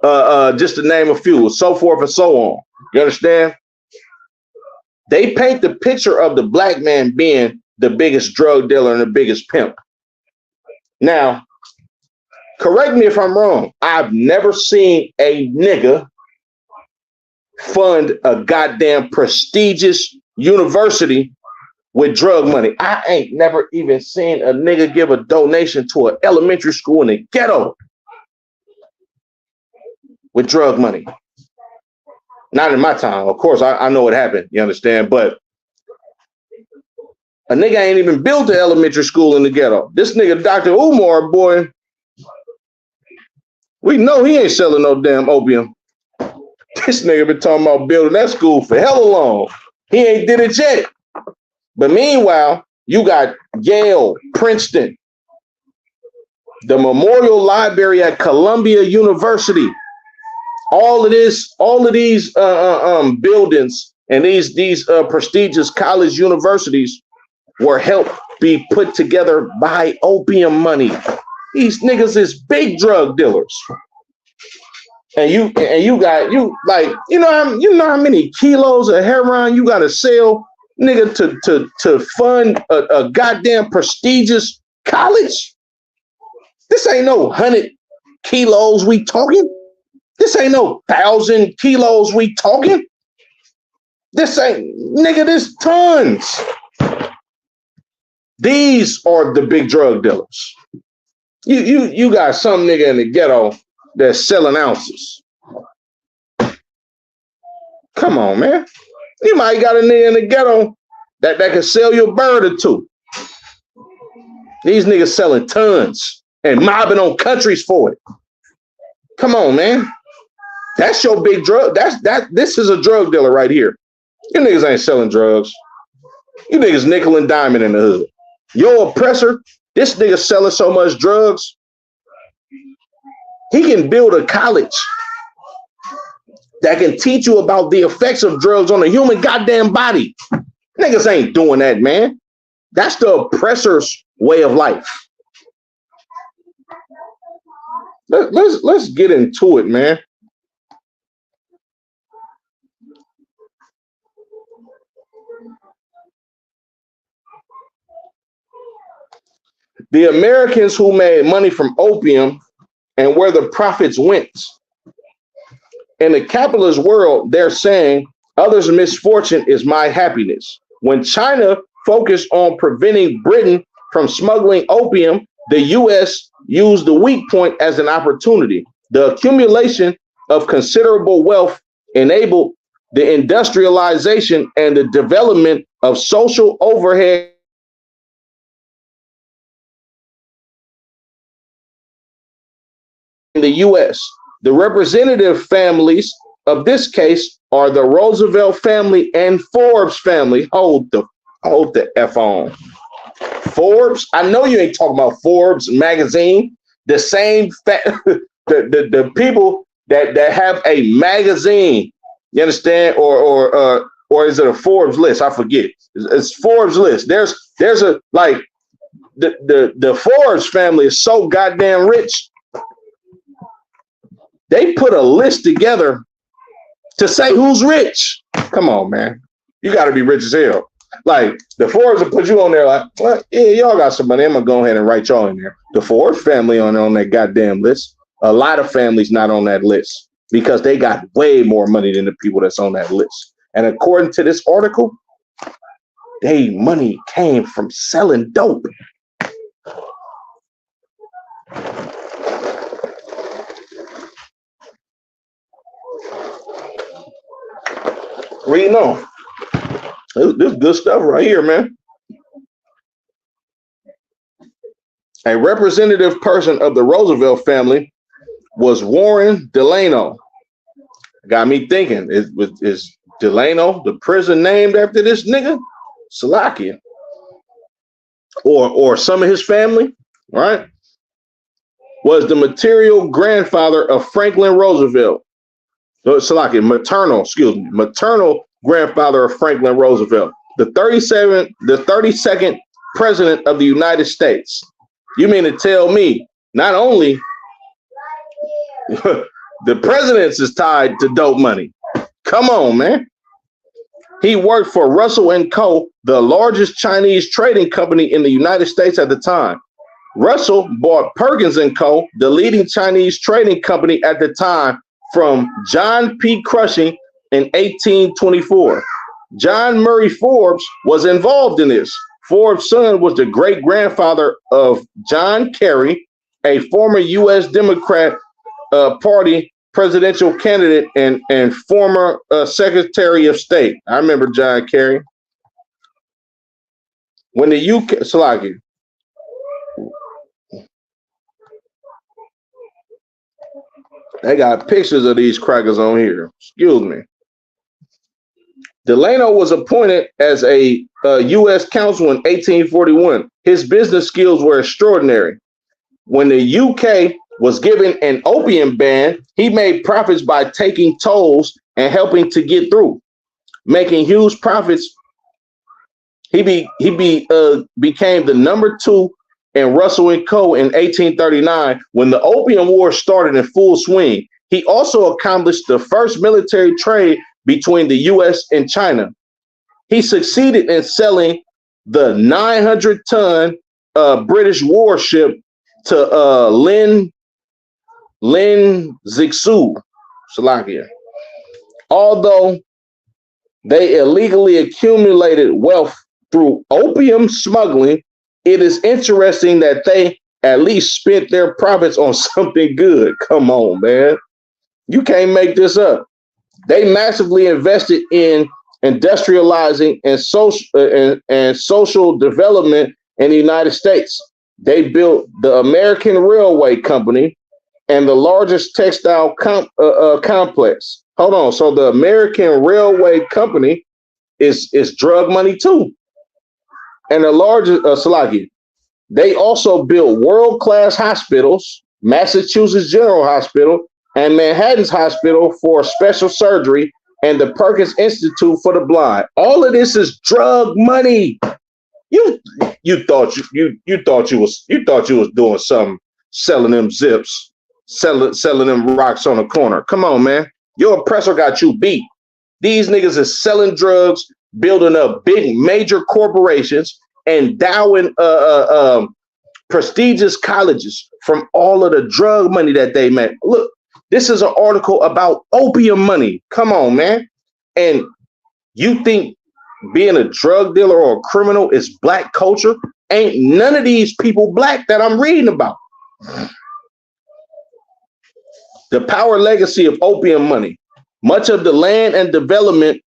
S1: Just to name a few, so forth and so on. You understand? They paint the picture of the black man being the biggest drug dealer and the biggest pimp. Now, correct me if I'm wrong. I've never seen a nigga fund a goddamn prestigious university with drug money. I ain't never even seen a nigga give a donation to an elementary school in the ghetto with drug money. Not in my time. Of course, I know what happened. You understand? But a nigga ain't even built an elementary school in the ghetto. This nigga, Dr. Umar, boy, we know he ain't selling no damn opium. This nigga been talking about building that school for hella long. He ain't did it yet. But meanwhile, you got Yale, Princeton, the Memorial Library at Columbia University. All of these buildings and these prestigious college universities were helped be put together by opium money. These niggas is big drug dealers. And you know how many kilos of heroin you gotta sell, nigga, to fund a goddamn prestigious college? This ain't no 100 kilos we talking. This ain't no 1,000 kilos we talking. This ain't, nigga, this tons. These are the big drug dealers. You got some nigga in the ghetto that's selling ounces. Come on, man. You might got a nigga in the ghetto that can sell you a bird or two. These niggas selling tons and mobbing on countries for it. Come on, man. That's your big drug. This is a drug dealer right here. You niggas ain't selling drugs. You niggas nickel and diamond in the hood. Your oppressor, this nigga selling so much drugs, he can build a college that can teach you about the effects of drugs on the human goddamn body. Niggas ain't doing that, man. That's the oppressor's way of life. Let's get into it, man. The Americans who made money from opium and where the profits went. In the capitalist world, they're saying others' misfortune is my happiness. When China focused on preventing Britain from smuggling opium, the U.S. used the weak point as an opportunity. The accumulation of considerable wealth enabled the industrialization and the development of social overhead in the U.S. The representative families of this case are the Roosevelt family and Forbes family. Hold the F on. Forbes, I know you ain't talking about Forbes magazine. The same the people that have a magazine, you understand, or is it a Forbes list? I forget. It's Forbes list. There's a like the Forbes family is so goddamn rich. They put a list together to say who's rich. Come on, man. You got to be rich as hell. Like the Forbes will put you on there like, well, yeah, y'all got some money. I'm going to go ahead and write y'all in there. The Forbes family on that goddamn list. A lot of families not on that list because they got way more money than the people that's on that list. And according to this article, they money came from selling dope. Reading on. This good stuff right here, man. A representative person of the Roosevelt family was Warren Delano. Got me thinking, is Delano the prison named after this nigga? Salakia. Or some of his family, right? Was the material grandfather of Franklin Roosevelt. Salakia, maternal grandfather of Franklin Roosevelt, the 32nd president of the United States. You mean to tell me not only the president's is tied to dope money? Come on, man. He worked for Russell & Co., the largest Chinese trading company in the United States at the time. Russell bought Perkins & Co., the leading Chinese trading company at the time, from John P. Cushing in 1824. John Murray Forbes was involved in this. Forbes' son was the great-grandfather of John Kerry, a former U.S. Democrat Party presidential candidate and former Secretary of State. I remember John Kerry. When the UK, Salaki, they got pictures of these crackers on here. Excuse me. Delano was appointed as a U.S. consul in 1841. His business skills were extraordinary. When the UK was given an opium ban, he made profits by taking tolls and helping to get through, making huge profits. He became the number 2 in Russell & Co. in 1839 when the Opium War started in full swing. He also accomplished the first military trade between the U.S. and China. He succeeded in selling the 900-ton British warship to Lin Zixu, Slovakia. Although they illegally accumulated wealth through opium smuggling, it is interesting that they at least spent their profits on something good. Come on, man. You can't make this up. They massively invested in industrializing and social development in the United States. They built the American Railway Company and the largest textile complex. Hold on. So the American Railway Company is drug money too. And the largest, Salaki, they also built world-class hospitals, Massachusetts General Hospital and Manhattan's Hospital for special surgery and the Perkins Institute for the Blind. All of this is drug money. You thought you thought you was doing something, selling them zips, selling them rocks on the corner. Come on, man. Your oppressor got you beat. These niggas is selling drugs, building up big major corporations, endowing prestigious colleges from all of the drug money that they make. Look, this is an article about opium money. Come on, man. And you think being a drug dealer or a criminal is black culture? Ain't none of these people black that I'm reading about. The power legacy of opium money. Much of the land and development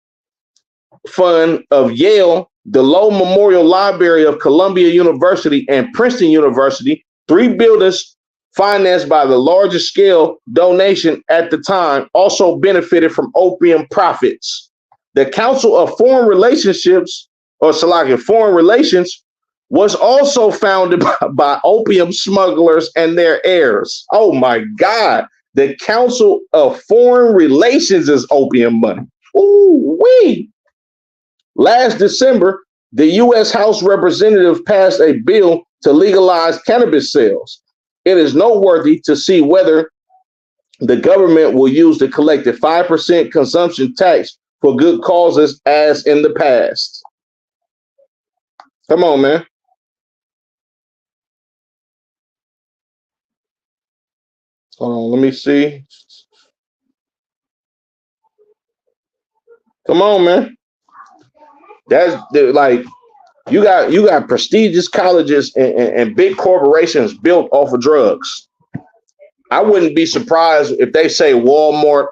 S1: fund of Yale, the Low Memorial Library of Columbia University, and Princeton University, 3 buildings financed by the largest scale donation at the time, also benefited from opium profits. The Council of Foreign Relationships, or Foreign Relations, was also founded by opium smugglers and their heirs. Oh my God. The Council of Foreign Relations is opium money. Ooh wee. Last December, the U.S. House Representative passed a bill to legalize cannabis sales. It is noteworthy to see whether the government will use the collected 5% consumption tax for good causes as in the past. Come on, man. Hold on, let me see. Come on, man. That's like you got prestigious colleges and big corporations built off of drugs. I wouldn't be surprised if they say Walmart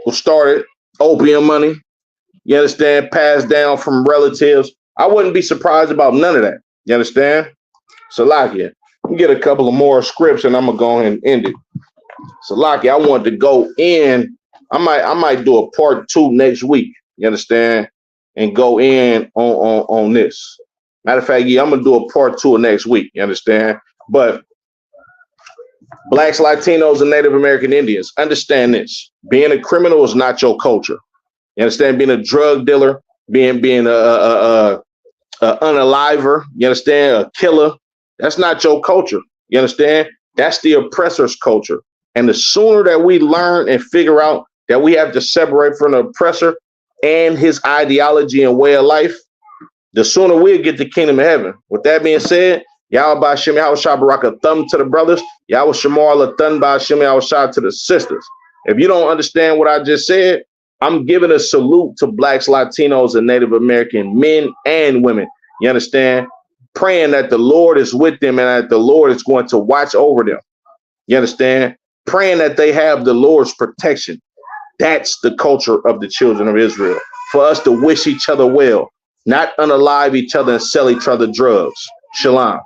S1: was started opium money. You understand? Passed down from relatives. I wouldn't be surprised about none of that. You understand? Salakia, we get a couple of more scripts and I'm gonna go ahead and end it. Salakia, I wanted to go in. I might do a part 2 next week. You understand? And go in on this. Matter of fact, yeah, I'm gonna do a part 2 of next week. You understand? But blacks, Latinos, and Native American Indians, understand this: being a criminal is not your culture. You understand? Being a drug dealer, being a unaliver, you understand? A killer, that's not your culture. You understand? That's the oppressor's culture. And the sooner that we learn and figure out that we have to separate from the oppressor and his ideology and way of life, the sooner we'll get the kingdom of heaven. With that being said, Yahweh Ba'Shem Yahweh Shabaraka thumb to the brothers, Yahweh Shamar Latan Ba'Shem Yahweh Shah to the sisters. If you don't understand what I just said, I'm giving a salute to blacks, Latinos, and Native American men and women. You understand? Praying that the Lord is with them and that the Lord is going to watch over them. You understand? Praying that they have the Lord's protection. That's the culture of the children of Israel. For us to wish each other well, not unalive each other and sell each other drugs. Shalom.